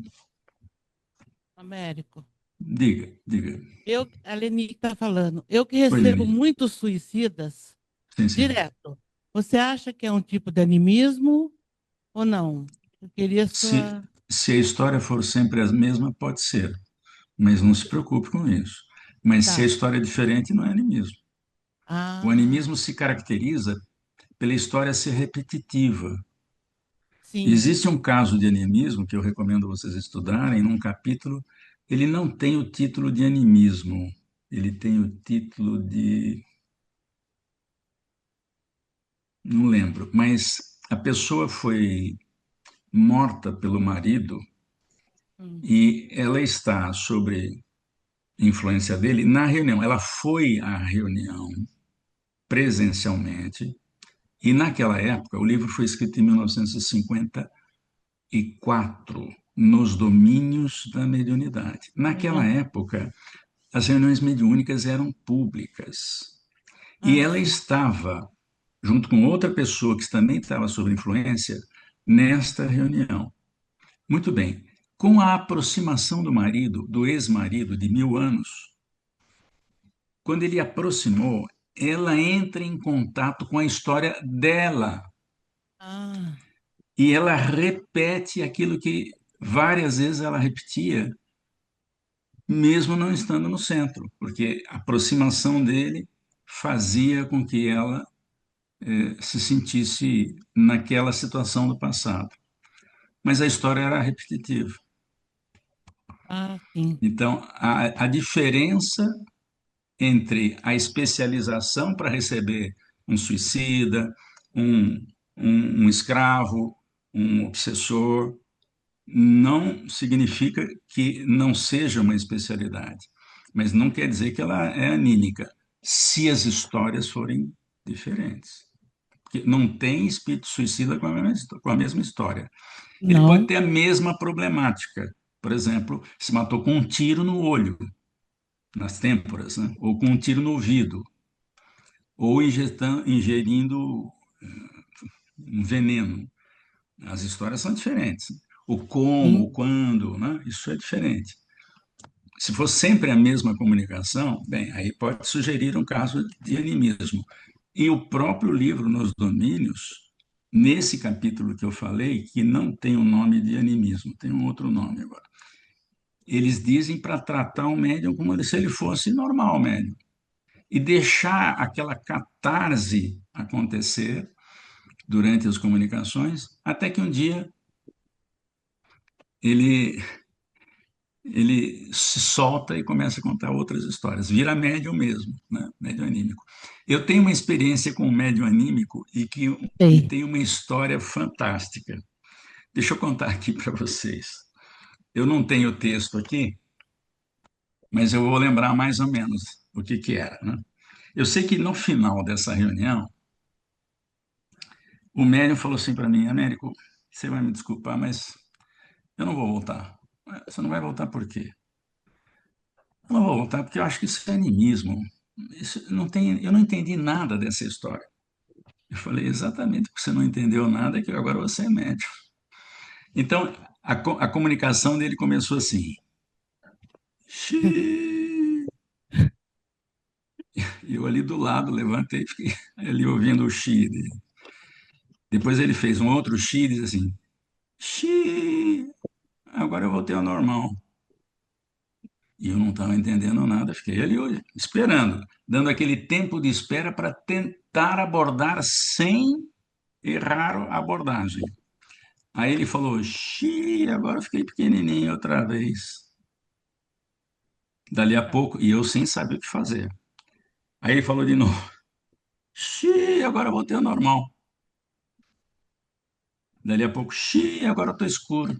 Américo, Diga, diga. a Leni está falando, eu que Oi, recebo Leni. muitos suicidas Sim, sim. direto. Você acha que é um tipo de animismo ou não? Eu queria Se, sua. se a história for sempre a mesma, pode ser, mas não se preocupe com isso. Mas se a Tá. história é diferente, não é animismo. O Ah, animismo se caracteriza pela história ser repetitiva. sim. Existe um caso de animismo que eu recomendo vocês estudarem, num capítulo, ele não tem o título de animismo, ele tem o título de, não lembro, mas a pessoa foi morta pelo marido Hum. e ela está sobre influência dele na reunião. Ela foi à reunião presencialmente e naquela época, o livro foi escrito em 1954, nos domínios da mediunidade. Naquela Aham. época, as reuniões mediúnicas eram públicas. E Ah, ela sim. estava, junto com outra pessoa que também estava sob influência, nesta reunião. Muito bem. Com a aproximação do marido, do ex-marido de 1000 anos, quando ele aproximou, ela entra em contato com a história dela. Ah, E ela repete aquilo que várias vezes ela repetia, mesmo não estando no centro, porque a aproximação dele fazia com que ela se sentisse naquela situação do passado. Mas a história era repetitiva. sim. Então, a diferença entre a especialização para receber um suicida, um, um escravo, um obsessor, não significa que não seja uma especialidade, mas não quer dizer que ela é anímica, se as histórias forem diferentes. Porque não tem espírito suicida com a mesma história. Ele pode Não. ter a mesma problemática. Por exemplo, se matou com um tiro no olho, nas têmporas, né? Ou com um tiro no ouvido, ou ingerindo um veneno. As histórias são diferentes. O como, o Sim. quando, né? Isso é diferente. Se for sempre a mesma comunicação, bem, aí pode sugerir um caso de animismo. E o próprio livro Nos Domínios, nesse capítulo que eu falei, que não tem o nome de animismo, tem um outro nome agora. Eles dizem para tratar o médium como se ele fosse normal médium e deixar aquela catarse acontecer durante as comunicações, até que um dia ele ele se solta e começa a contar outras histórias. Vira médium mesmo, né? Médium anímico. Eu tenho uma experiência com um médium anímico e Sei. tem uma história fantástica. Deixa eu contar aqui para vocês. Eu não tenho o texto aqui, mas eu vou lembrar mais ou menos o que que era, né? Eu sei que no final dessa reunião, o médium falou assim para mim: Américo, você vai me desculpar, mas eu não vou voltar. Você não vai voltar por quê? Eu não vou voltar porque eu acho que isso é animismo. Isso não tem, eu não entendi nada dessa história. Eu falei, exatamente porque você não entendeu nada, que agora você é médium. Então, a comunicação dele começou assim. Xiii. E eu ali do lado, levantei e fiquei ali ouvindo o xi dele. Depois ele fez um outro xi e disse assim, xi, agora eu voltei ao normal. E eu não estava entendendo nada, fiquei ali esperando, dando aquele tempo de espera para tentar abordar sem errar a abordagem. Aí ele falou, xiii, agora eu fiquei pequenininho outra vez. Dali a pouco, e eu sem saber o que fazer. Aí ele falou de novo, xiii, agora eu voltei ao normal. Dali a pouco, xiii, agora eu estou escuro.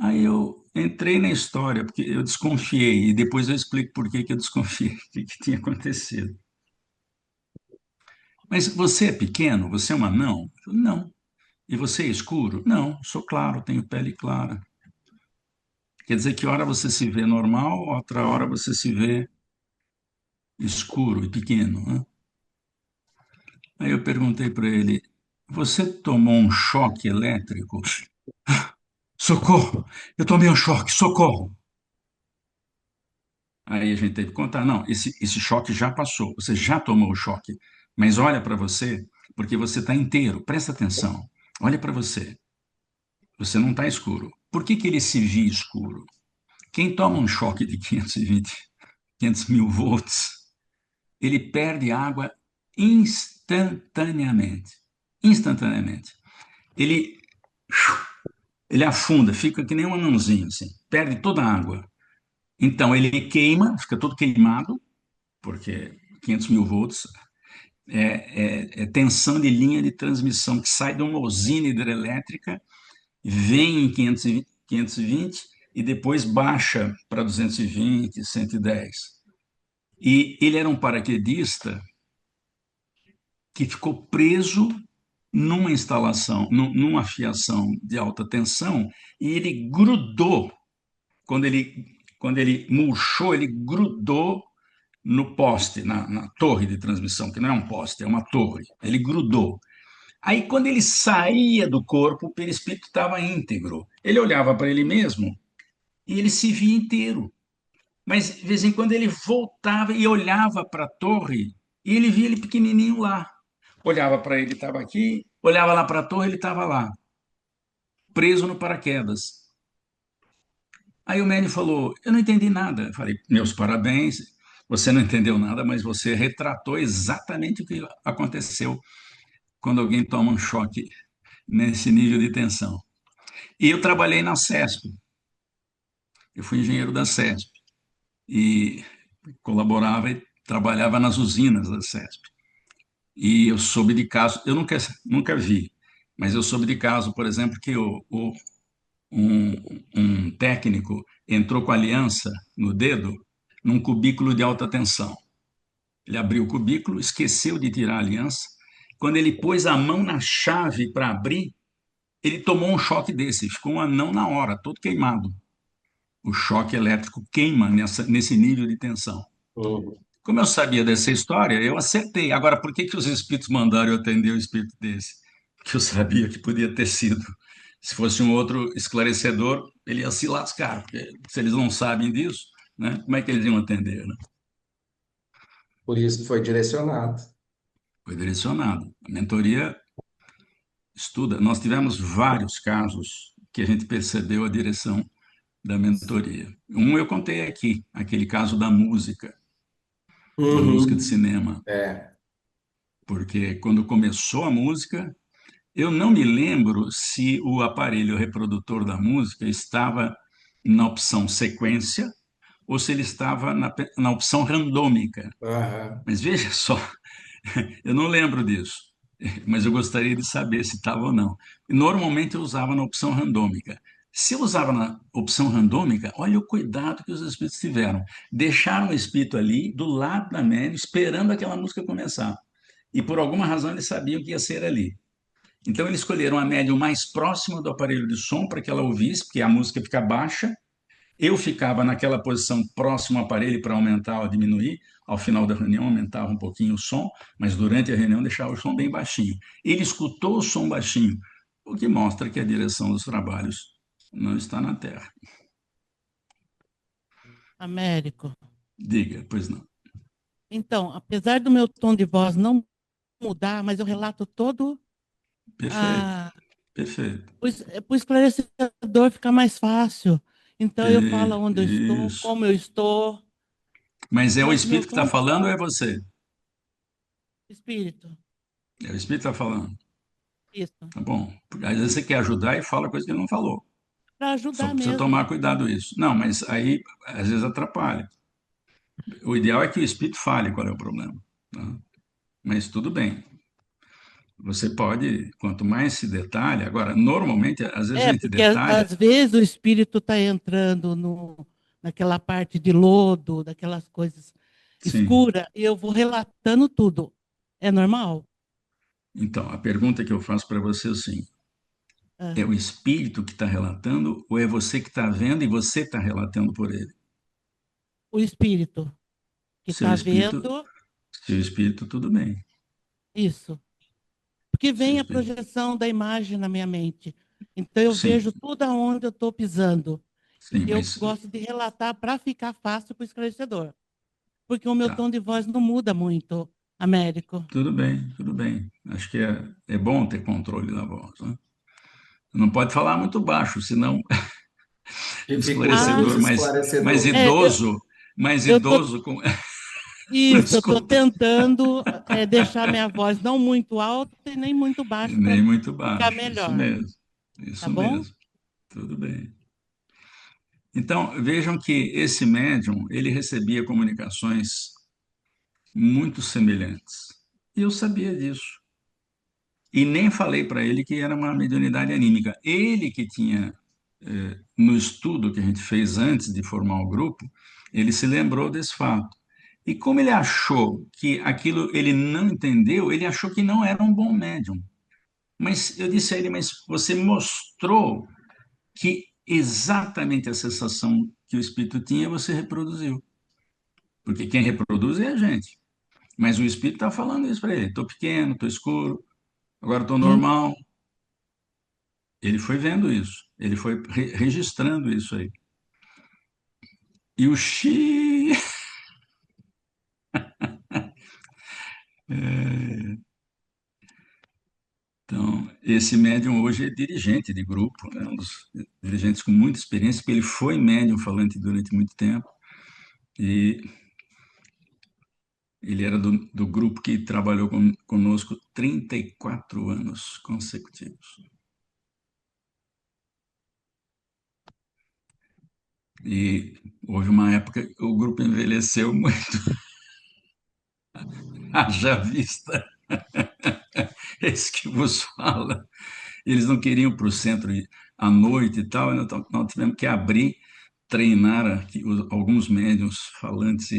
Aí eu entrei na história, porque eu desconfiei, e depois eu explico por que que eu desconfiei, o que que tinha acontecido. Mas você é pequeno? Você é um anão? Eu falei, não. E você é escuro? Não, sou claro, tenho pele clara. Quer dizer que hora você se vê normal, outra hora você se vê escuro e pequeno, né? Aí eu perguntei para ele, você tomou um choque elétrico? Socorro! Eu tomei um choque, socorro! Aí a gente teve que contar, não, esse choque já passou, você já tomou o choque, mas olha para você, porque você está inteiro, presta atenção, olha para você, você não está escuro. Por que que ele se via escuro? Quem toma um choque de 520, 500 mil volts, ele perde água instantaneamente. Instantaneamente. Ele, ele afunda, fica que nem um anãozinho, assim, perde toda a água. Então ele queima, fica todo queimado, porque 500 mil volts é tensão de linha de transmissão que sai de uma usina hidrelétrica, vem em 520 e depois baixa para 220, 110. E ele era um paraquedista que ficou preso numa instalação, numa fiação de alta tensão, e ele grudou, quando ele murchou, ele grudou no poste, na torre de transmissão, que não é um poste, é uma torre. Ele grudou. Aí, quando ele saía do corpo, o perispírito estava íntegro. Ele olhava para ele mesmo e ele se via inteiro. Mas, de vez em quando, ele voltava e olhava para a torre e ele via ele pequenininho lá. Olhava para ele, estava aqui, olhava lá para a torre, ele estava lá, preso no paraquedas. Aí o médium falou: eu não entendi nada. Eu falei: meus parabéns, você não entendeu nada, mas você retratou exatamente o que aconteceu quando alguém toma um choque nesse nível de tensão. E eu trabalhei na CESP, eu fui engenheiro da CESP e colaborava e trabalhava nas usinas da CESP. E eu soube de casos, eu nunca vi, mas eu soube de caso, por exemplo, que um, um técnico entrou com a aliança no dedo num cubículo de alta tensão. Ele abriu o cubículo, esqueceu de tirar a aliança. Quando ele pôs a mão na chave para abrir, ele tomou um choque desse, ficou um anão na hora, todo queimado. O choque elétrico queima nesse nível de tensão. Uhum. Como eu sabia dessa história, eu acertei. Agora, por que que os espíritos mandaram eu atender um espírito desse? Porque eu sabia que podia ter sido. Se fosse um outro esclarecedor, ele ia se lascar, porque se eles não sabem disso, né, como é que eles iam atender, né? Por isso que foi direcionado. Foi direcionado. A mentoria estuda. Nós tivemos vários casos que a gente percebeu a direção da mentoria. Um eu contei aqui, aquele caso da música de Uhum. cinema, É. porque quando começou a música, eu não me lembro se o aparelho reprodutor da música estava na opção sequência ou se ele estava na opção randômica. Aham. Mas veja só, eu não lembro disso, mas eu gostaria de saber se estava ou não. Normalmente eu usava na opção randômica. Se eu usava na opção randômica, olha o cuidado que os espíritos tiveram. Deixaram o espírito ali, do lado da médium, esperando aquela música começar. E por alguma razão eles sabiam que ia ser ali. Então eles escolheram a médium mais próxima do aparelho de som para que ela ouvisse, porque a música fica baixa. Eu ficava naquela posição próximo ao aparelho para aumentar ou diminuir. Ao final da reunião aumentava um pouquinho o som, mas durante a reunião deixava o som bem baixinho. Ele escutou o som baixinho, o que mostra que a direção dos trabalhos não está na Terra. Américo. Diga, pois não. Então, apesar do meu tom de voz não mudar, mas eu relato todo Perfeito, a perfeito. para o esclarecedor ficar mais fácil. Então, eu falo onde eu estou, Isso. como eu estou, Mas é o mas meu espírito que está tom de falando ou é voz, você? espírito, É o espírito que está falando. isso, Tá bom. Às vezes você quer ajudar e fala coisa que ele não falou. para Só ajudar precisa mesmo. tomar cuidado isso. Não, mas aí às vezes atrapalha. O ideal é que o espírito fale qual é o problema, tá? Mas tudo bem. Você pode, quanto mais se detalha, agora, normalmente, às vezes a gente Porque detalha, às vezes o espírito está entrando naquela parte de lodo, daquelas coisas sim. escuras, e eu vou relatando tudo. É normal? Então, a pergunta que eu faço para você é assim: Ah, é o espírito que está relatando ou é você que está vendo e você está relatando por ele? o espírito que Seu está espírito, vendo seu espírito, tudo bem. isso. Porque Seu vem a espírito, projeção da imagem na minha mente. Então eu sim, vejo tudo aonde eu estou pisando. sim, Eu mas gosto de relatar para ficar fácil para o esclarecedor. Porque o meu tá, tom de voz não muda muito, Américo. tudo bem, tudo bem. Acho que é bom ter controle da voz, né? Não pode falar muito baixo, senão o Dificulta para Ah, os esclarecedor mais esclarecedores. é, idoso, mais eu tô, idoso não isso, eu estou escuta. tentando deixar minha voz não muito alta e nem muito E baixa para nem muito ficar baixo, isso melhor, mesmo, tá isso bom? mesmo, tudo bem. Então, vejam que esse médium, ele recebia comunicações muito semelhantes. E eu sabia disso. E nem falei para ele que era uma mediunidade anímica. Ele que tinha, no estudo que a gente fez antes de formar o grupo, ele se lembrou desse fato. E como ele achou que aquilo ele não entendeu, ele achou que não era um bom médium. Mas eu disse a ele, mas você mostrou que exatamente a sensação que o espírito tinha, você reproduziu. Porque quem reproduz é a gente. Mas o espírito está falando isso para ele: estou pequeno, estou escuro, agora estou Hum, normal. Ele foi vendo isso, ele foi registrando isso aí. E o Xi. É, então, esse médium hoje é dirigente de grupo, né? Um dos dirigentes com muita experiência, porque ele foi médium falante durante muito tempo. E ele era do grupo que trabalhou conosco 34 anos consecutivos. E houve uma época que o grupo envelheceu muito, haja vista esse que vos fala. Eles não queriam para o centro à noite e tal, e nós tivemos que abrir, treinar aqui, alguns médiuns falantes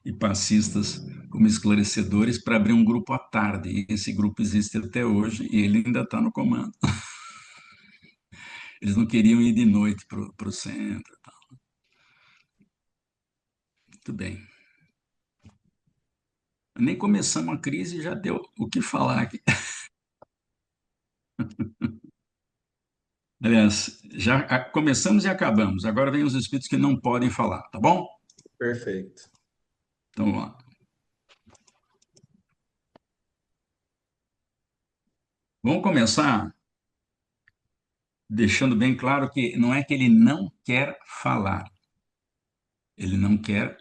e passistas como esclarecedores para abrir um grupo à tarde. E esse grupo existe até hoje e ele ainda está no comando. Eles não queriam ir de noite para o centro. Muito bem. Nem começamos a crise e já deu o que falar aqui. Aliás, já começamos e acabamos. Agora vem os espíritos que não podem falar, tá bom? Perfeito. Então vamos lá. Vamos começar deixando bem claro que não é que ele não quer falar. Ele não quer,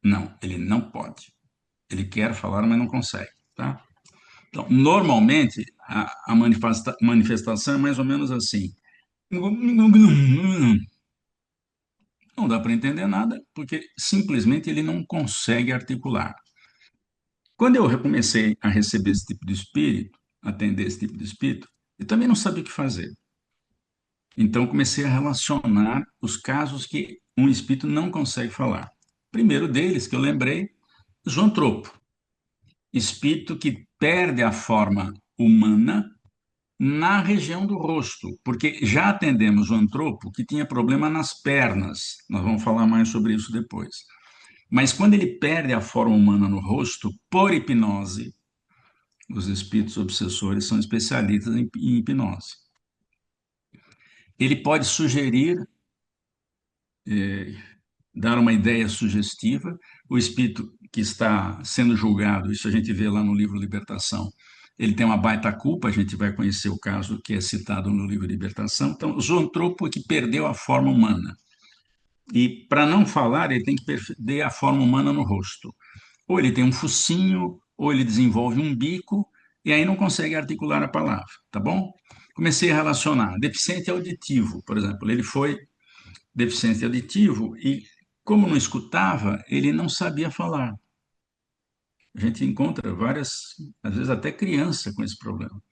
não, ele não pode. Ele quer falar, mas não consegue, tá? Então, normalmente, a manifestação é mais ou menos assim. Não dá para entender nada, porque simplesmente ele não consegue articular. Quando eu comecei a receber esse tipo de espírito, atender esse tipo de espírito, eu também não sabia o que fazer. Então, comecei a relacionar os casos que um espírito não consegue falar. Primeiro deles, que eu lembrei, zoantropo, espírito que perde a forma humana na região do rosto, porque já atendemos o antropo que tinha problema nas pernas. Nós vamos falar mais sobre isso depois. Mas quando ele perde a forma humana no rosto, por hipnose, os espíritos obsessores são especialistas em hipnose. Ele pode sugerir, dar uma ideia sugestiva. O espírito que está sendo julgado, isso a gente vê lá no livro Libertação, ele tem uma baita culpa, a gente vai conhecer o caso que é citado no livro Libertação. Então, o zoantropo é que perdeu a forma humana. E, para não falar, ele tem que perder a forma humana no rosto. Ou ele tem um focinho, ou ele desenvolve um bico, e aí não consegue articular a palavra, tá bom? Comecei a relacionar. Deficiente auditivo, por exemplo, ele foi deficiente auditivo e, como não escutava, ele não sabia falar. A gente encontra várias, às vezes até criança com esse problema.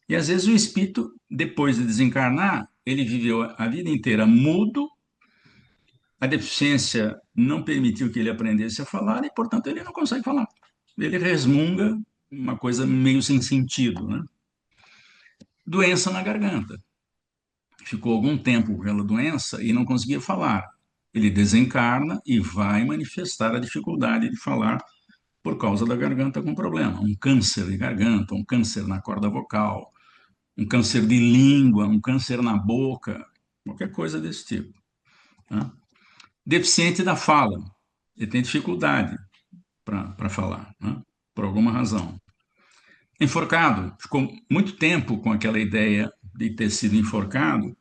E às vezes o espírito, depois de desencarnar, ele viveu a vida inteira mudo, a deficiência não permitiu que ele aprendesse a falar e, portanto, ele não consegue falar. Ele resmunga uma coisa meio sem sentido, né? Doença na garganta. Ficou algum tempo com aquela doença e não conseguia falar. Ele desencarna e vai manifestar a dificuldade de falar por causa da garganta com problema. Um câncer de garganta, um câncer na corda vocal, um câncer de língua, um câncer na boca, qualquer coisa desse tipo. Tá? Deficiente da fala, ele tem dificuldade para falar, né? Por alguma razão. Enforcado, ficou muito tempo com aquela ideia de ter sido enforcado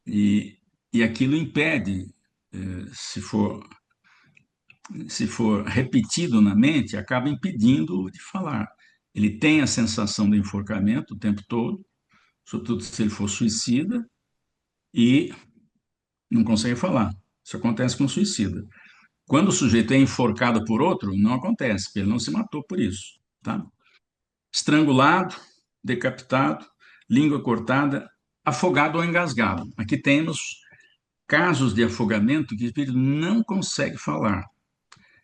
e aquilo impede, se for repetido na mente, acaba impedindo de falar. Ele tem a sensação do enforcamento o tempo todo, sobretudo se ele for suicida, e não consegue falar. Isso acontece com o suicida. Quando o sujeito é enforcado por outro, não acontece, porque ele não se matou por isso. Tá? Estrangulado, decapitado, língua cortada, afogado ou engasgado. Aqui temos casos de afogamento que o espírito não consegue falar.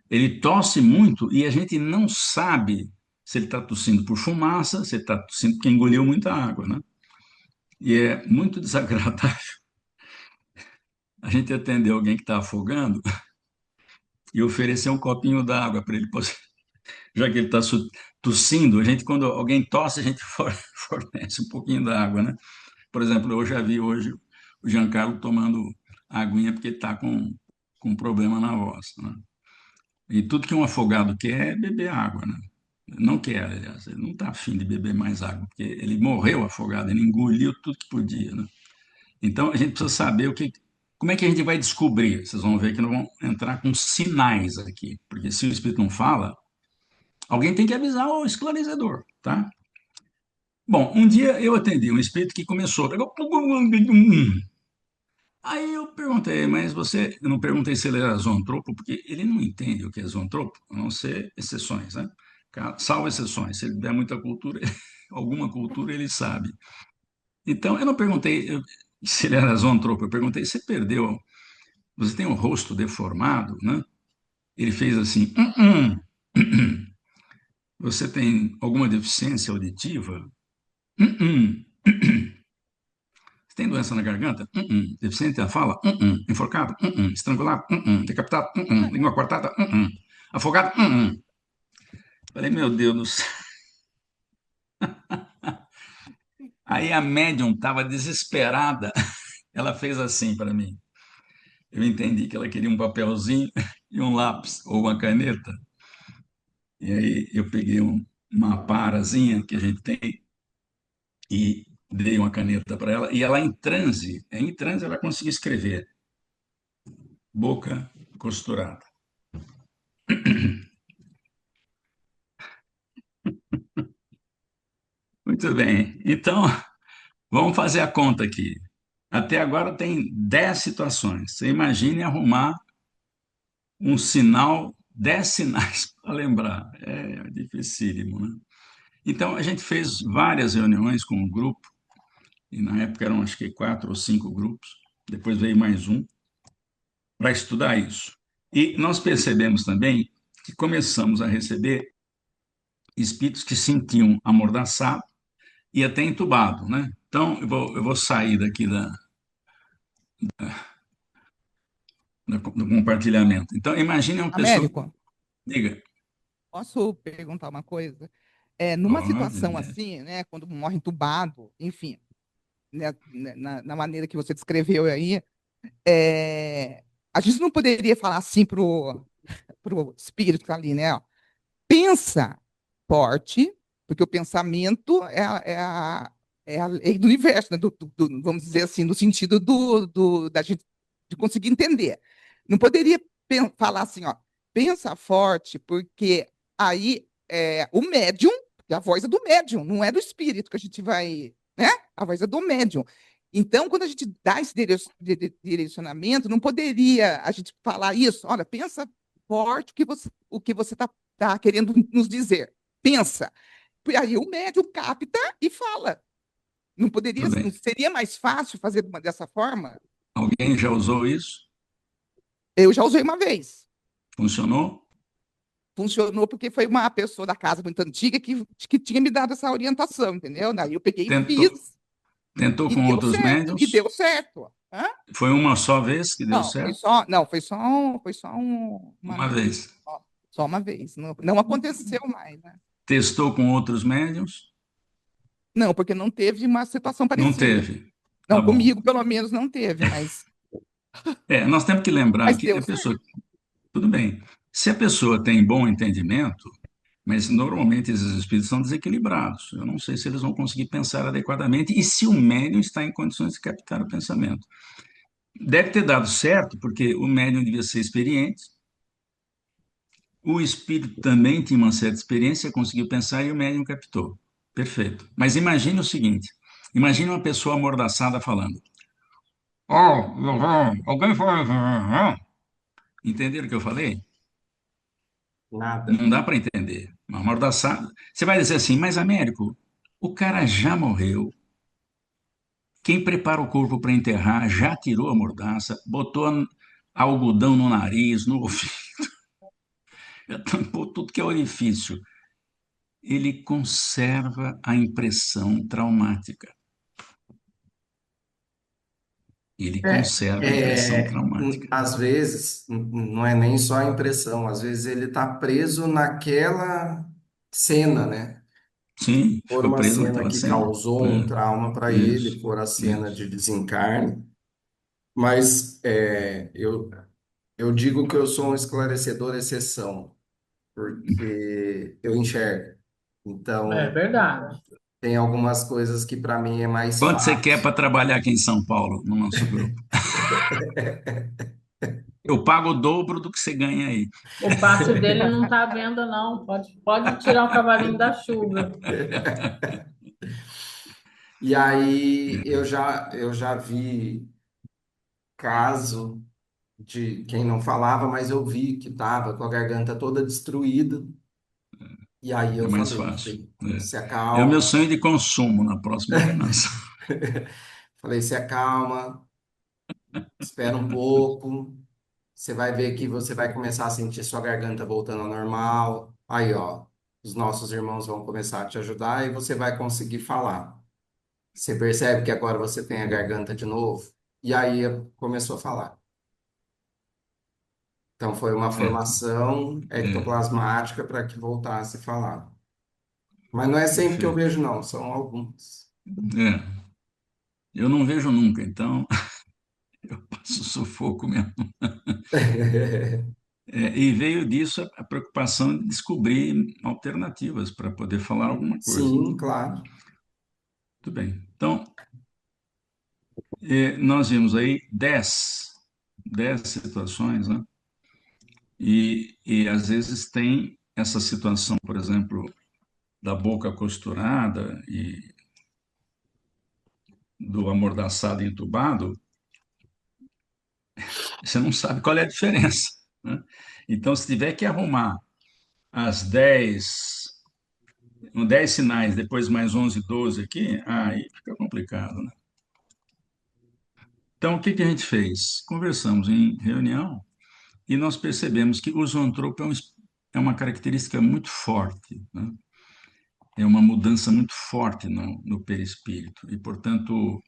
Ele tosse muito e a gente não sabe se ele está tossindo por fumaça, se ele está tossindo porque engoliu muita água, né? E é muito desagradável a gente atender alguém que está afogando e oferecer um copinho d'água para ele, já que ele está tossindo, a gente, quando alguém tosse, a gente fornece um pouquinho d'água, né? Por exemplo, eu já vi hoje o Giancarlo tomando aguinha porque ele está com um problema na voz, né? E tudo que um afogado quer é beber água, né? Não quer, aliás, ele não está afim de beber mais água, porque ele morreu afogado, ele engoliu tudo que podia, né? Então, a gente precisa saber como é que a gente vai descobrir. Vocês vão ver que nós vamos entrar com sinais aqui, porque se o espírito não fala, alguém tem que avisar o esclarecedor, tá? Bom, um dia eu atendi um espírito que começou. Aí eu perguntei, mas você. Eu não perguntei se ele era zoantropo, porque ele não entende o que é zoantropo, a não ser exceções, né? Salvo exceções. Se ele der muita cultura, alguma cultura, ele sabe. Então, eu não perguntei se ele era zoantropo, eu perguntei: você perdeu? Você tem o rosto deformado, né? Ele fez assim: Você tem alguma deficiência auditiva? Você tem doença na garganta? Deficiente da fala? Enforcado? Estrangulado? Decapitado? Língua cortada? Afogado? Falei, meu Deus do céu. Aí a médium estava desesperada. Ela fez assim para mim. Eu entendi que ela queria um papelzinho e um lápis ou uma caneta. E aí eu peguei uma parazinha que a gente tem e dei uma caneta para ela. E ela, em transe, ela conseguiu escrever. Boca costurada. Muito bem. Então, vamos fazer a conta aqui. Até agora tem 10 situações. Você imagine arrumar um sinal, 10 sinais para lembrar. É dificílimo, né? Então, a gente fez várias reuniões com o grupo, e na época eram acho que 4 ou 5 grupos, depois veio mais um, para estudar isso. E nós percebemos também que começamos a receber espíritos que sentiam amordaçado e até entubado, né? Então, eu vou sair daqui do compartilhamento. Então, imagine uma pessoa... Américo, Diga. posso perguntar uma coisa? Numa situação Pode. assim, né, quando morre entubado, enfim, né, na maneira que você descreveu aí, a gente não poderia falar assim pro espírito que tá ali, né? Ó, pensa forte, porque o pensamento é a lei do universo, né? Vamos dizer assim, no sentido da gente de conseguir entender. Não poderia falar assim, ó, pensa forte, porque aí o médium, a voz é do médium, não é do espírito que a gente vai, né? A voz é do médium. Então, quando a gente dá esse direcionamento, não poderia a gente falar isso, olha, pensa forte o que você está está querendo nos dizer. Pensa. E aí o médium capta e fala. Não poderia, Tudo não bem. seria mais fácil fazer dessa forma? Alguém já usou isso? Eu já usei uma vez. Funcionou? Funcionou porque foi uma pessoa da casa muito antiga que tinha me dado essa orientação, entendeu? Daí eu peguei e Tentou, fiz tentou e com deu outros certo, e médiums? deu certo. Hã? Foi uma só vez que deu Não, certo? uma Uma vez. vez. Só uma vez. Não, não aconteceu mais, né? Testou com outros médiums? Não, porque não teve uma situação Não parecida. teve. Tá Não, bom. comigo, pelo menos, não teve, Nós temos que lembrar mas que deu a certo. pessoa, tudo bem, se a pessoa tem bom entendimento, mas normalmente esses espíritos são desequilibrados. Eu não sei se eles vão conseguir pensar adequadamente e se o médium está em condições de captar o pensamento. Deve ter dado certo, porque o médium devia ser experiente, o espírito também tinha uma certa experiência, conseguiu pensar e o médium captou. Perfeito. Mas imagine o seguinte: imagine uma pessoa amordaçada falando. Oh, alguém foi. Entenderam o que eu falei? Nada. Não dá para entender. Uma amordaçada. Você vai dizer assim, mas Américo, o cara já morreu. Quem prepara o corpo para enterrar já tirou a mordaça, botou algodão no nariz, no ouvido, já tampou tudo que é orifício. Ele conserva a impressão traumática. Ele É, conserva a impressão às vezes, não é nem só a impressão, às vezes ele está preso naquela cena, né? Sim, For ficou uma preso cena naquela que cena. causou um trauma para ele, Isso, for a cena de isso. desencarne, mas eu digo que eu sou um esclarecedor exceção, porque eu enxergo. É Então, verdade. tem algumas coisas que para mim é mais Quanto você quer fácil. para trabalhar aqui em São Paulo, no nosso grupo? Eu pago o dobro do que você ganha aí. O passe dele não está à venda, não. Pode tirar o cavalinho da chuva. E aí eu já vi caso de quem não falava, mas eu vi que estava com a garganta toda destruída. E aí É eu mais falei, fácil. se É o meu acalma. sonho de consumo na próxima encarnação. Falei, se acalma, espera um pouco. Você vai ver que você vai começar a sentir sua garganta voltando ao normal. Aí, ó, os nossos irmãos vão começar a te ajudar e você vai conseguir falar. Você percebe que agora você tem a garganta de novo? E aí começou a falar. Então foi uma É, formação é, ectoplasmática para que voltasse a falar. Mas não é sempre que eu perfeito. vejo, não, são alguns. É, eu não vejo nunca, então eu passo sufoco mesmo. E veio disso a preocupação de descobrir alternativas para poder falar alguma coisa. Sim, claro. Muito bem. Então, nós vimos aí 10 situações, né? E às vezes tem essa situação, por exemplo, da boca costurada e do amordaçado e entubado, você não sabe qual é a diferença, né? Então, se tiver que arrumar as 10 sinais, depois mais 11, 12 aqui, aí fica complicado, né? Então, o que que a gente fez? Conversamos em reunião e nós percebemos que o zoantropo é uma característica muito forte, né? É uma mudança muito forte no perispírito e, portanto,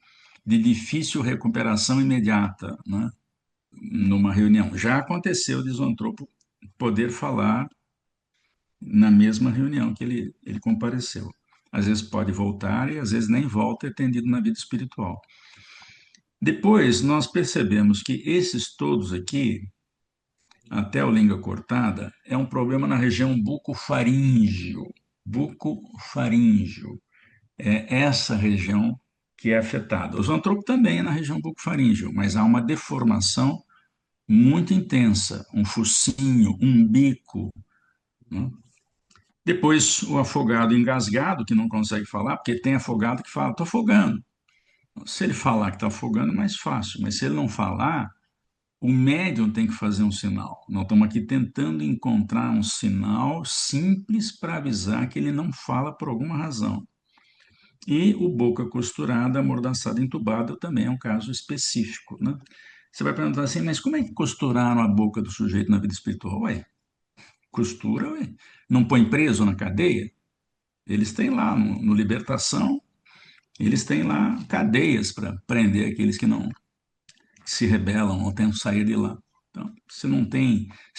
de difícil recuperação imediata, né? Numa reunião. Já aconteceu de zoantropo poder falar na mesma reunião que ele compareceu. Às vezes pode voltar e às vezes nem volta, é atendido na vida espiritual. Depois, nós percebemos que esses todos aqui, até a língua cortada, é um problema na região bucofaríngeo. Bucofaríngeo. É essa região que é afetada. O zoantropo também é na região bucofaríngeo, mas há uma deformação muito intensa, um focinho, um bico, né? Depois, o afogado engasgado, que não consegue falar, porque tem afogado que fala, estou afogando. Se ele falar que está afogando, é mais fácil, mas se ele não falar, o médium tem que fazer um sinal. Nós estamos aqui tentando encontrar um sinal simples para avisar que ele não fala por alguma razão. E o boca costurada, amordaçada, entubada também é um caso específico, né? Você vai perguntar assim, mas como é que costuraram a boca do sujeito na vida espiritual? Ué, costura, ué. Não põe preso na cadeia? Eles têm lá, no Libertação, eles têm lá cadeias para prender aqueles que não se rebelam ou tentam sair de lá. Então, se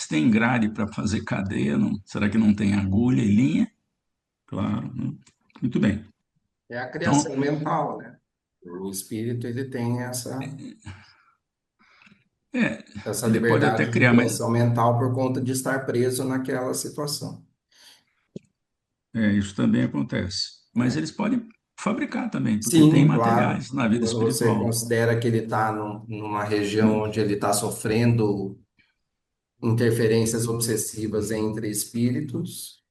tem grade para fazer cadeia, será que não tem agulha e linha? Claro, né? Muito bem. É a Então, criação mental, né? O espírito, ele tem essa ele pode até liberdade de criar, mas criação mental por conta de estar preso naquela situação. isso também acontece. Mas É. eles podem fabricar também, porque tem Sim, claro. materiais na vida Quando você espiritual. considera que ele está numa região Né? onde ele está sofrendo interferências obsessivas entre espíritos,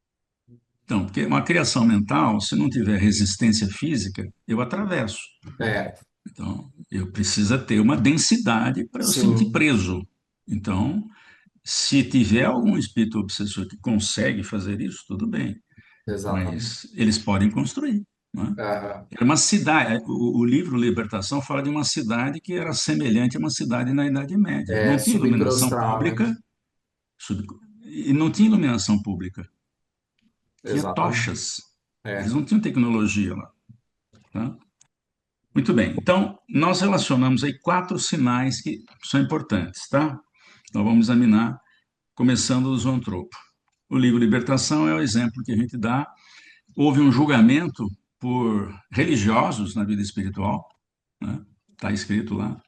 Então, porque uma criação mental, se não tiver resistência física, eu atravesso. é, Então, eu preciso ter uma densidade para eu sentir sim, preso. Então, se tiver algum espírito obsessor que consegue fazer isso, tudo bem, exatamente. mas eles podem construir. Né? Aham. Era uma cidade, o livro Libertação fala de uma cidade que era semelhante a uma cidade na Idade Média. É Não tinha iluminação subcrostral, né? pública, sub- e não tinha iluminação pública, tinha Exatamente. tochas. Eles É. não tinham tecnologia lá. Tá? Muito bem, então nós relacionamos aí 4 sinais que são importantes, tá? Então vamos examinar, começando do zoantropo. O livro Libertação é o exemplo que a gente dá. Houve um julgamento por religiosos na vida espiritual, né? Está escrito lá.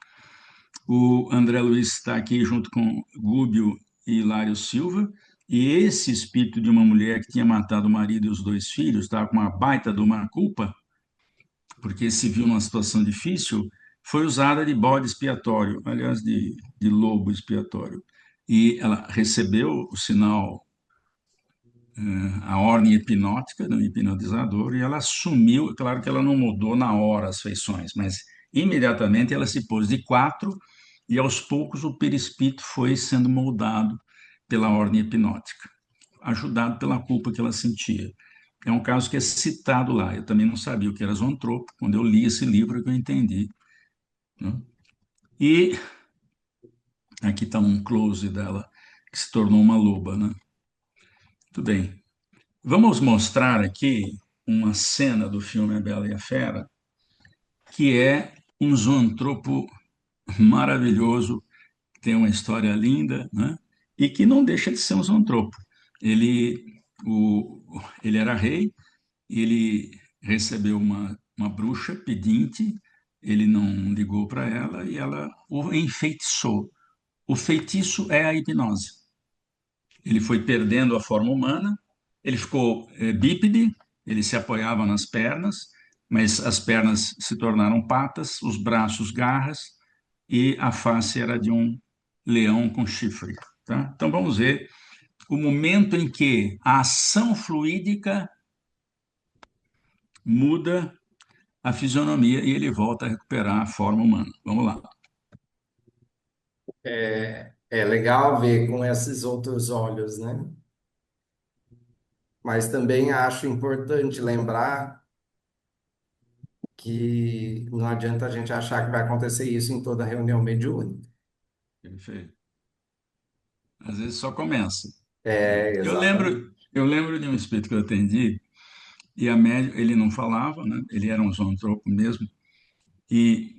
O André Luiz está aqui junto com Gúbio e Hilário Silva, e esse espírito de uma mulher que tinha matado o marido e os 2 filhos, estava com uma baita de uma culpa, porque se viu numa situação difícil, foi usada de bode expiatório, aliás, de lobo expiatório. E ela recebeu o sinal, a ordem hipnótica do hipnotizador, e ela assumiu, claro que ela não mudou na hora as feições, mas imediatamente ela se pôs de 4, e aos poucos o perispírito foi sendo moldado pela ordem hipnótica, ajudado pela culpa que ela sentia. É um caso que é citado lá. Eu também não sabia o que era zoantropo. Quando eu li esse livro, que eu entendi. Né? E aqui está um close dela, que se tornou uma loba. Né? Muito bem. Vamos mostrar aqui uma cena do filme A Bela e a Fera, que é um zoantropo maravilhoso, tem uma história linda, né? E que não deixa de ser um zoantropo. Ele, ele era rei, ele recebeu uma bruxa pedinte, ele não ligou para ela e ela o enfeitiçou. O feitiço é a hipnose. Ele foi perdendo a forma humana, ele ficou bípede, ele se apoiava nas pernas, mas as pernas se tornaram patas, os braços garras e a face era de um leão com chifre. Tá? Então vamos ver o momento em que a ação fluídica muda a fisionomia e ele volta a recuperar a forma humana. Vamos lá. É legal ver com esses outros olhos, né? Mas também acho importante lembrar que não adianta a gente achar que vai acontecer isso em toda reunião mediúnica. Perfeito. Às vezes só começa. É, exatamente. Eu lembro de um espírito que eu atendi e a médium, ele não falava, né? Ele era um zoantropo mesmo, e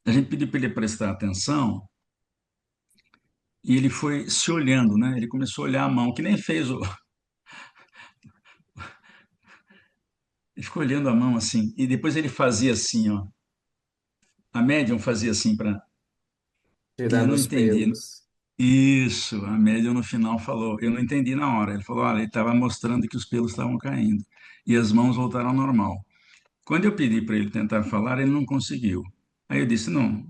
a gente pediu para ele prestar atenção e ele foi se olhando, né? Ele começou a olhar a mão, que nem fez o... Ele ficou olhando a mão assim, e depois ele fazia assim, ó. A médium fazia assim para... E eu Tirando não os entendi. pelos. Isso, a médium no final falou. Eu não entendi na hora. Ele falou, olha, ele estava mostrando que os pelos estavam caindo. E as mãos voltaram ao normal. Quando eu pedi para ele tentar falar, ele não conseguiu. Aí eu disse, não,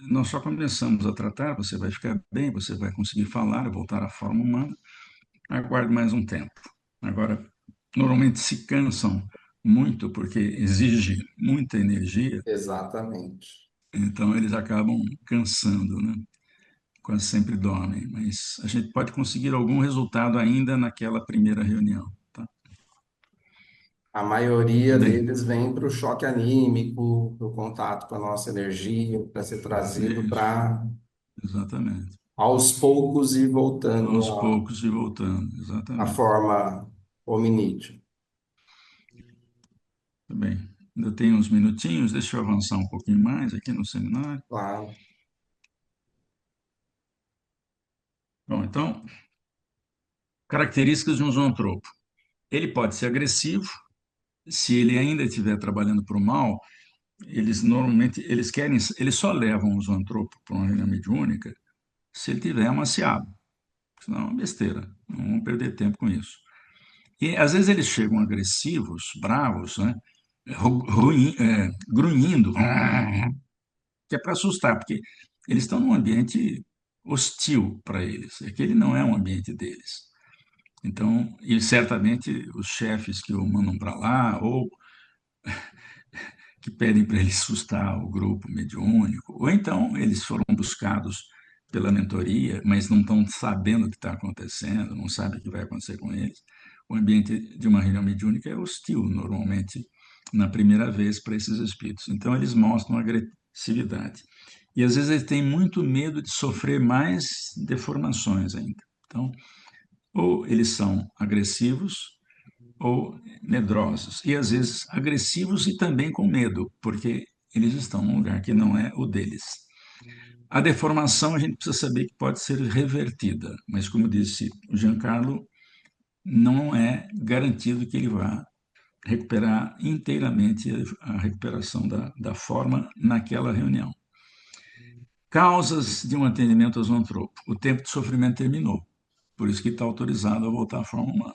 nós só começamos a tratar, você vai ficar bem, você vai conseguir falar, voltar à forma humana. Aguarde mais um tempo. Agora, normalmente se cansam muito, porque exige muita energia, Exatamente. então eles acabam cansando, né? quase sempre dormem, mas a gente pode conseguir algum resultado ainda naquela primeira reunião, tá? A maioria Bem, deles vem para o choque anímico, para o contato com a nossa energia, para ser trazido isso, para, exatamente. aos poucos, ir voltando Aos poucos e voltando, à exatamente. forma hominídea. Tá bem, ainda tenho uns minutinhos, deixa eu avançar um pouquinho mais aqui no seminário. Claro. Bom, então, características de um zoantropo. Ele pode ser agressivo, se ele ainda estiver trabalhando para o mal, eles normalmente, eles só levam o zoantropo para uma reunião mediúnica se ele tiver amaciado, senão é uma besteira, não vamos perder tempo com isso. E às vezes eles chegam agressivos, bravos, né? Grunhindo, que é para assustar, porque eles estão num ambiente hostil para eles, aquele não é um ambiente deles. Então, e certamente os chefes que o mandam para lá, ou que pedem para ele assustar o grupo mediúnico, ou então eles foram buscados pela mentoria, mas não estão sabendo o que está acontecendo, não sabem o que vai acontecer com eles. O ambiente de uma reunião mediúnica é hostil, normalmente, na primeira vez para esses espíritos. Então, eles mostram agressividade. E às vezes eles têm muito medo de sofrer mais deformações ainda. Então, ou eles são agressivos, ou medrosos, e às vezes agressivos e também com medo, porque eles estão num lugar que não é o deles. A deformação a gente precisa saber que pode ser revertida, mas como disse o Giancarlo, não é garantido que ele vá recuperar inteiramente a recuperação da forma naquela reunião. Causas de um atendimento ao zoantropo. O tempo de sofrimento terminou, por isso que está autorizado a voltar à forma humana.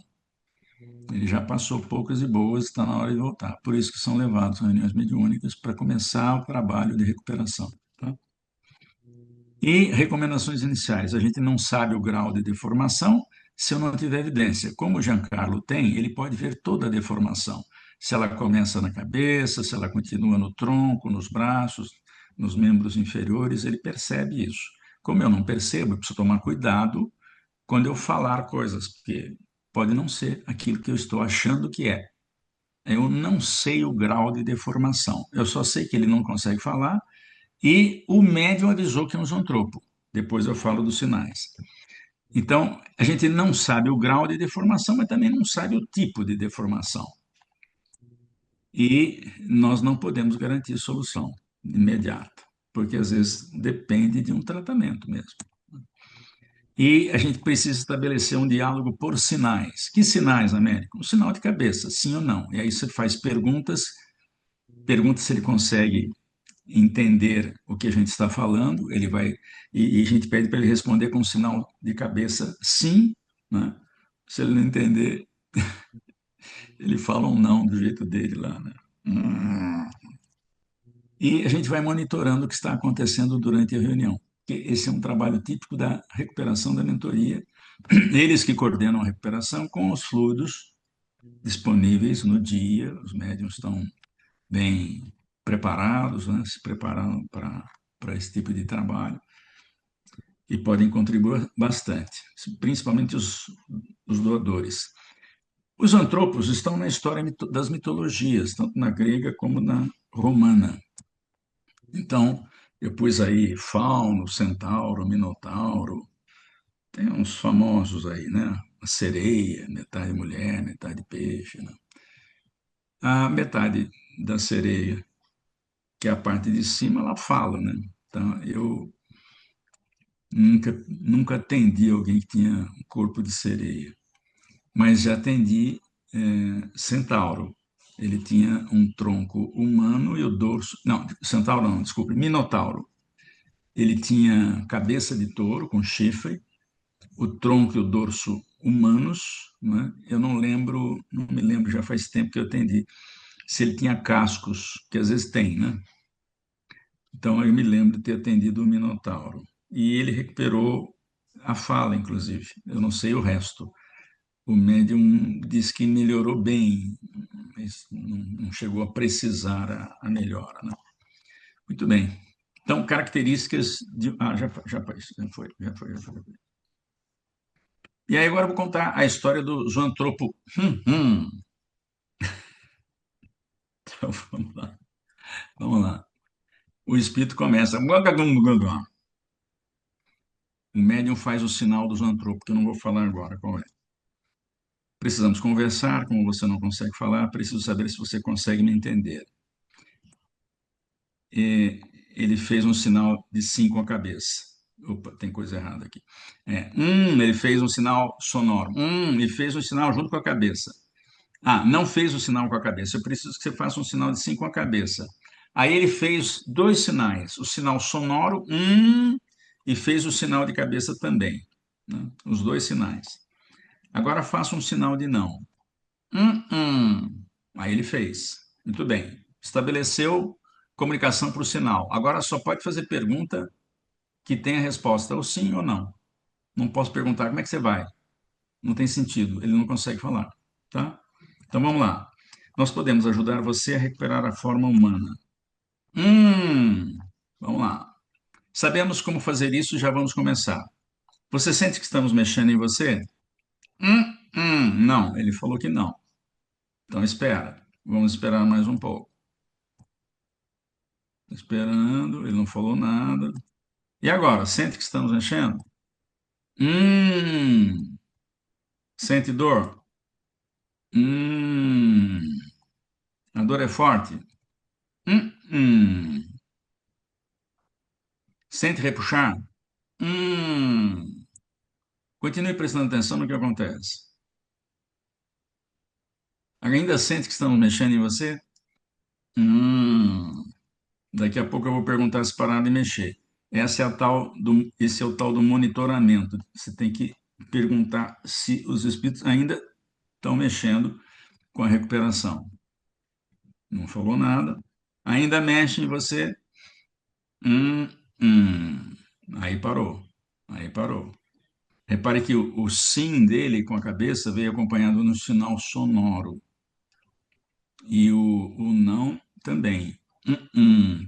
Ele já passou poucas e boas, está na hora de voltar. Por isso que são levados a reuniões mediúnicas para começar o trabalho de recuperação. Tá? E recomendações iniciais. A gente não sabe o grau de deformação se eu não tiver evidência. Como o Giancarlo tem, ele pode ver toda a deformação. Se ela começa na cabeça, se ela continua no tronco, nos braços, nos membros inferiores, ele percebe isso. Como eu não percebo, eu preciso tomar cuidado quando eu falar coisas, porque pode não ser aquilo que eu estou achando que é. Eu não sei o grau de deformação. Eu só sei que ele não consegue falar e o médium avisou que é um zoantropo. Depois eu falo dos sinais. Então, a gente não sabe o grau de deformação, mas também não sabe o tipo de deformação. E nós não podemos garantir solução imediata, porque às vezes depende de um tratamento mesmo. E a gente precisa estabelecer um diálogo por sinais. Que sinais, Américo? Um sinal de cabeça, sim ou não. E aí você faz perguntas, pergunta se ele consegue entender o que a gente está falando, ele vai e a gente pede para ele responder com um sinal de cabeça sim, né? Se ele não entender, ele fala um não do jeito dele lá, né? E a gente vai monitorando o que está acontecendo durante a reunião. Esse é um trabalho típico da recuperação da mentoria. Eles que coordenam a recuperação com os fluidos disponíveis no dia, os médiuns estão bem preparados, né, se preparando para esse tipo de trabalho e podem contribuir bastante, principalmente os doadores. Os antropos estão na história das mitologias, tanto na grega como na romana. Então, eu pus aí Fauno, Centauro, Minotauro, tem uns famosos aí, né? A sereia, metade mulher, metade peixe, né? A metade da sereia, que é a parte de cima, ela fala, né? Então, eu nunca atendi alguém que tinha um corpo de sereia, mas já atendi centauro. Ele tinha um tronco humano e o dorso. Não, centauro não, desculpe, minotauro. Ele tinha cabeça de touro com chifre, o tronco e o dorso humanos, né? Eu não me lembro, já faz tempo que eu atendi, se ele tinha cascos, que às vezes tem, né? Então eu me lembro de ter atendido o Minotauro. E ele recuperou a fala, inclusive. Eu não sei o resto. O médium disse que melhorou bem, mas não chegou a precisar a melhora, né? Muito bem. Então, características de... Ah, já foi. E aí agora eu vou contar a história do zoantropo. Então, vamos lá. O espírito começa. O médium faz o sinal do zoantropo, que eu não vou falar agora qual é. Precisamos conversar, como você não consegue falar, preciso saber se você consegue me entender. E ele fez um sinal de sim com a cabeça. Opa, tem coisa errada aqui. Ele fez um sinal sonoro. Ele fez um sinal junto com a cabeça. Ah, não fez o sinal com a cabeça. Eu preciso que você faça um sinal de sim com a cabeça. Aí ele fez dois sinais, o sinal sonoro, e fez o sinal de cabeça também, né? Os dois sinais. Agora faça um sinal de não. Aí ele fez. Muito bem. Estabeleceu comunicação por sinal. Agora só pode fazer pergunta que tenha resposta ou sim ou não. Não posso perguntar como é que você vai. Não tem sentido. Ele não consegue falar, tá? Então vamos lá. Nós podemos ajudar você a recuperar a forma humana. Vamos lá. Sabemos como fazer isso e já vamos começar. Você sente que estamos mexendo em você? Não, ele falou que não. Então espera. Vamos esperar mais um pouco. Esperando, ele não falou nada. E agora, sente que estamos mexendo? Sente dor? A dor é forte? Sente repuxar? Continue prestando atenção no que acontece. Ainda sente que estamos mexendo em você? Daqui a pouco eu vou perguntar se parar de mexer. Esse é o tal do monitoramento. Você tem que perguntar se os espíritos ainda estão mexendo com a recuperação. Não falou nada. Ainda mexe em você? Aí parou. Aí parou. Repare que o sim dele com a cabeça veio acompanhado no sinal sonoro. E o não também.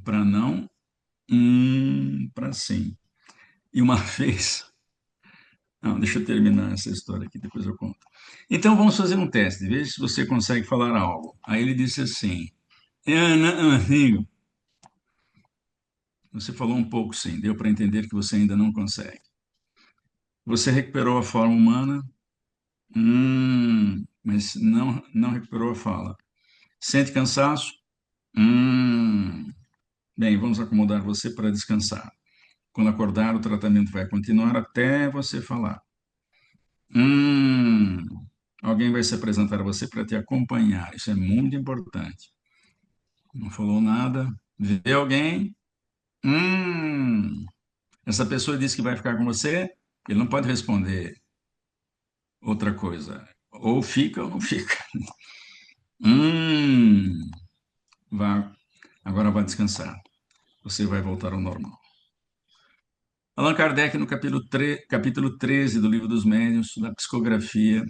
Para não, para sim. E uma vez. Não, deixa eu terminar essa história aqui, depois eu conto. Então vamos fazer um teste, veja se você consegue falar algo. Aí ele disse assim: Eu não consigo. Você falou um pouco, sim, deu para entender que você ainda não consegue. Você recuperou a forma humana, mas não recuperou a fala. Sente cansaço? Bem, vamos acomodar você para descansar. Quando acordar, o tratamento vai continuar até você falar. Alguém vai se apresentar a você para te acompanhar. Isso é muito importante. Não falou nada. Vê alguém? Essa pessoa disse que vai ficar com você? Ele não pode responder outra coisa. Ou fica ou não fica. Vá, agora vai descansar. Você vai voltar ao normal. Allan Kardec, no capítulo 13 do Livro dos Médiuns, da psicografia,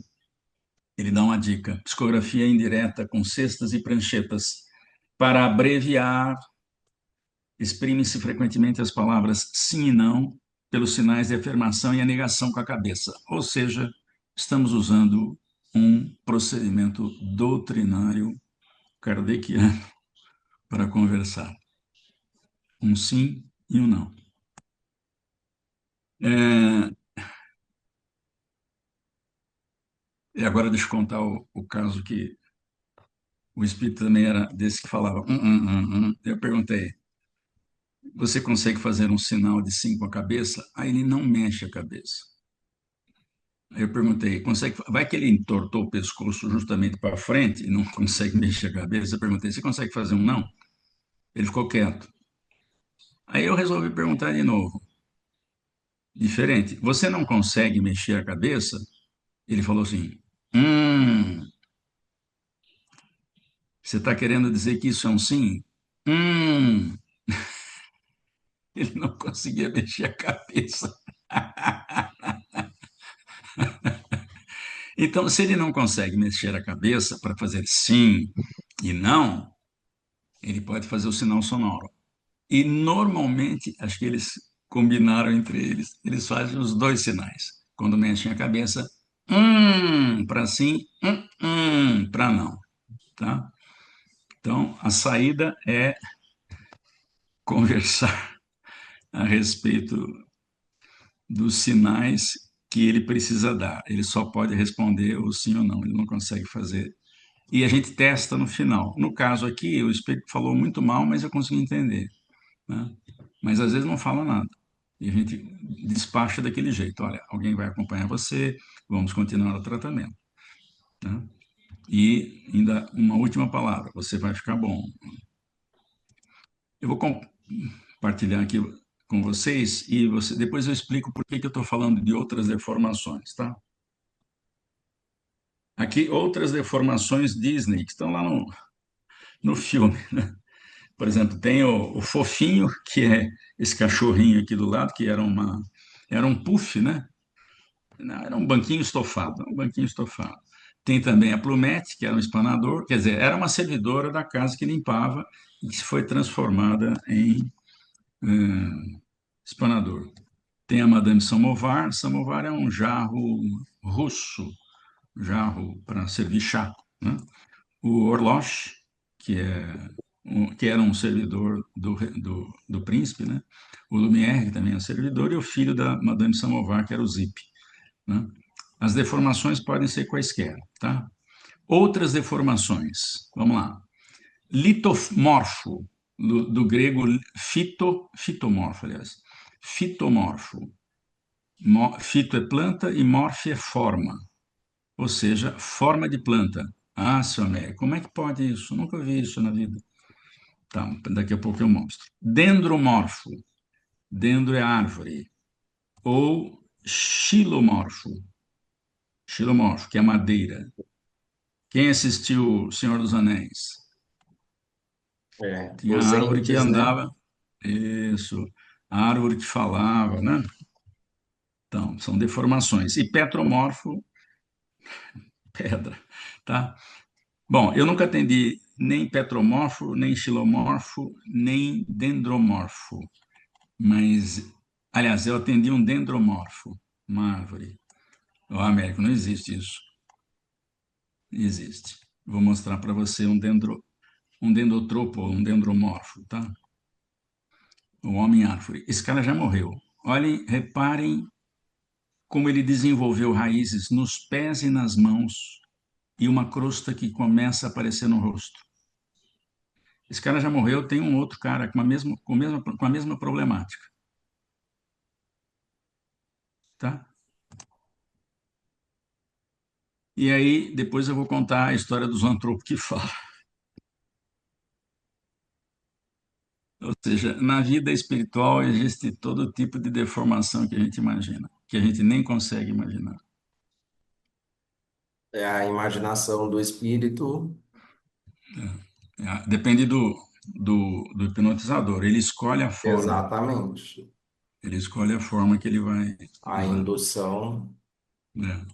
ele dá uma dica. Psicografia indireta com cestas e pranchetas. Para abreviar, exprime-se frequentemente as palavras sim e não pelos sinais de afirmação e a negação com a cabeça. Ou seja, estamos usando um procedimento doutrinário kardeciano para conversar. Um sim e um não. E agora deixa eu contar o caso que o espírito também era desse que falava. Eu perguntei, você consegue fazer um sinal de sim com a cabeça? Aí ele não mexe a cabeça. Aí eu perguntei, vai que ele entortou o pescoço justamente para frente e não consegue mexer a cabeça? Eu perguntei, você consegue fazer um não? Ele ficou quieto. Aí eu resolvi perguntar de novo. Diferente. Você não consegue mexer a cabeça? Ele falou assim, você está querendo dizer que isso é um sim? Ele não conseguia mexer a cabeça. Então, se ele não consegue mexer a cabeça para fazer sim e não, ele pode fazer o sinal sonoro. E normalmente, acho que eles combinaram entre eles, eles fazem os dois sinais. Quando mexem a cabeça, para sim, para não, tá? Então, a saída é conversar a respeito dos sinais que ele precisa dar. Ele só pode responder o sim ou não, ele não consegue fazer. E a gente testa no final. No caso aqui, o espírito falou muito mal, mas eu consegui entender, né? Mas às vezes não fala nada. E a gente despacha daquele jeito. Olha, alguém vai acompanhar você, vamos continuar o tratamento, né? E ainda uma última palavra, você vai ficar bom. Eu vou compartilhar aqui com vocês e depois eu explico por que que eu estou falando de outras deformações, tá? Aqui, outras deformações Disney, que estão lá no filme, né? Por exemplo, tem o Fofinho, que é esse cachorrinho aqui do lado, que era um puff, né? Não, era um banquinho estofado, um banquinho estofado. Tem também a Plumete, que era um espanador, quer dizer, era uma servidora da casa que limpava e que foi transformada em espanador. Tem a Madame Samovar. Samovar é um jarro russo, jarro para servir chá, né? O Orlosh, que era um servidor do príncipe, né? O Lumière, que também é um servidor, e o filho da Madame Samovar, que era o Zip, né? As deformações podem ser quaisquer, tá? Outras deformações, vamos lá. Litomorfo, do grego fitomorfo, aliás. Fitomorfo. Fito é planta e morfe é forma, ou seja, forma de planta. Ah, seu Américo, como é que pode isso? Nunca vi isso na vida. Tá, daqui a pouco eu mostro. Dendromorfo. Dendro é árvore. Ou xilomorfo. Xilomorfo, que é madeira. Quem assistiu O Senhor dos Anéis? Tinha a Os árvore que entes, né? andava. Isso. A árvore que falava, né? Então, são deformações. E petromorfo, pedra, tá? Bom, eu nunca atendi nem petromorfo, nem xilomorfo, nem dendromorfo. Mas, aliás, eu atendi um dendromorfo, uma árvore. O Américo, não existe isso. Existe. Vou mostrar para você um dendrotropo, um dendromorfo, tá? O homem-árvore. Esse cara já morreu. Olhem, reparem como ele desenvolveu raízes nos pés e nas mãos e uma crosta que começa a aparecer no rosto. Esse cara já morreu, tem um outro cara com a mesma problemática, tá? E aí, depois eu vou contar a história dos zoantropos que fala. Ou seja, na vida espiritual existe todo tipo de deformação que a gente imagina, que a gente nem consegue imaginar. É a imaginação do espírito. Depende do hipnotizador. Ele escolhe a forma. Exatamente. Ele escolhe a forma que ele vai A usar, indução. né?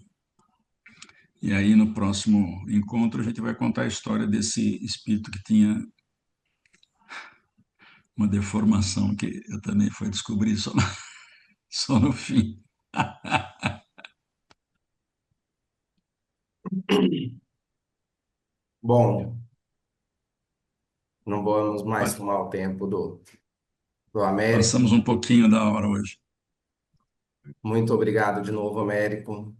E aí, no próximo encontro, a gente vai contar a história desse espírito que tinha uma deformação que eu também fui descobrir só no fim. Bom, não vamos mais tomar o tempo do Passamos Américo. um pouquinho da hora hoje. Muito obrigado de novo, Américo.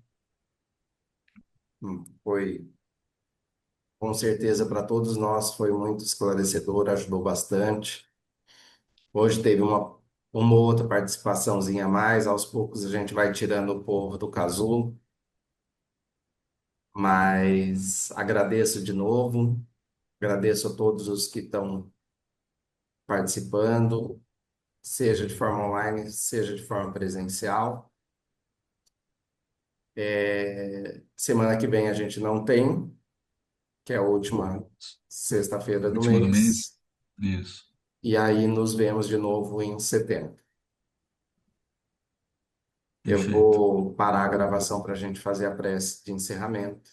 Foi, com certeza, para todos nós, foi muito esclarecedor, ajudou bastante. Hoje teve uma outra participaçãozinha a mais, aos poucos a gente vai tirando o povo do casulo, mas agradeço de novo, agradeço a todos os que estão participando, seja de forma online, seja de forma presencial. Semana que vem a gente não tem, que é a última sexta-feira do Última do mês? mês, Isso. e aí nos vemos de novo em setembro. Eu Perfeito. vou parar a gravação para a gente fazer a prece de encerramento.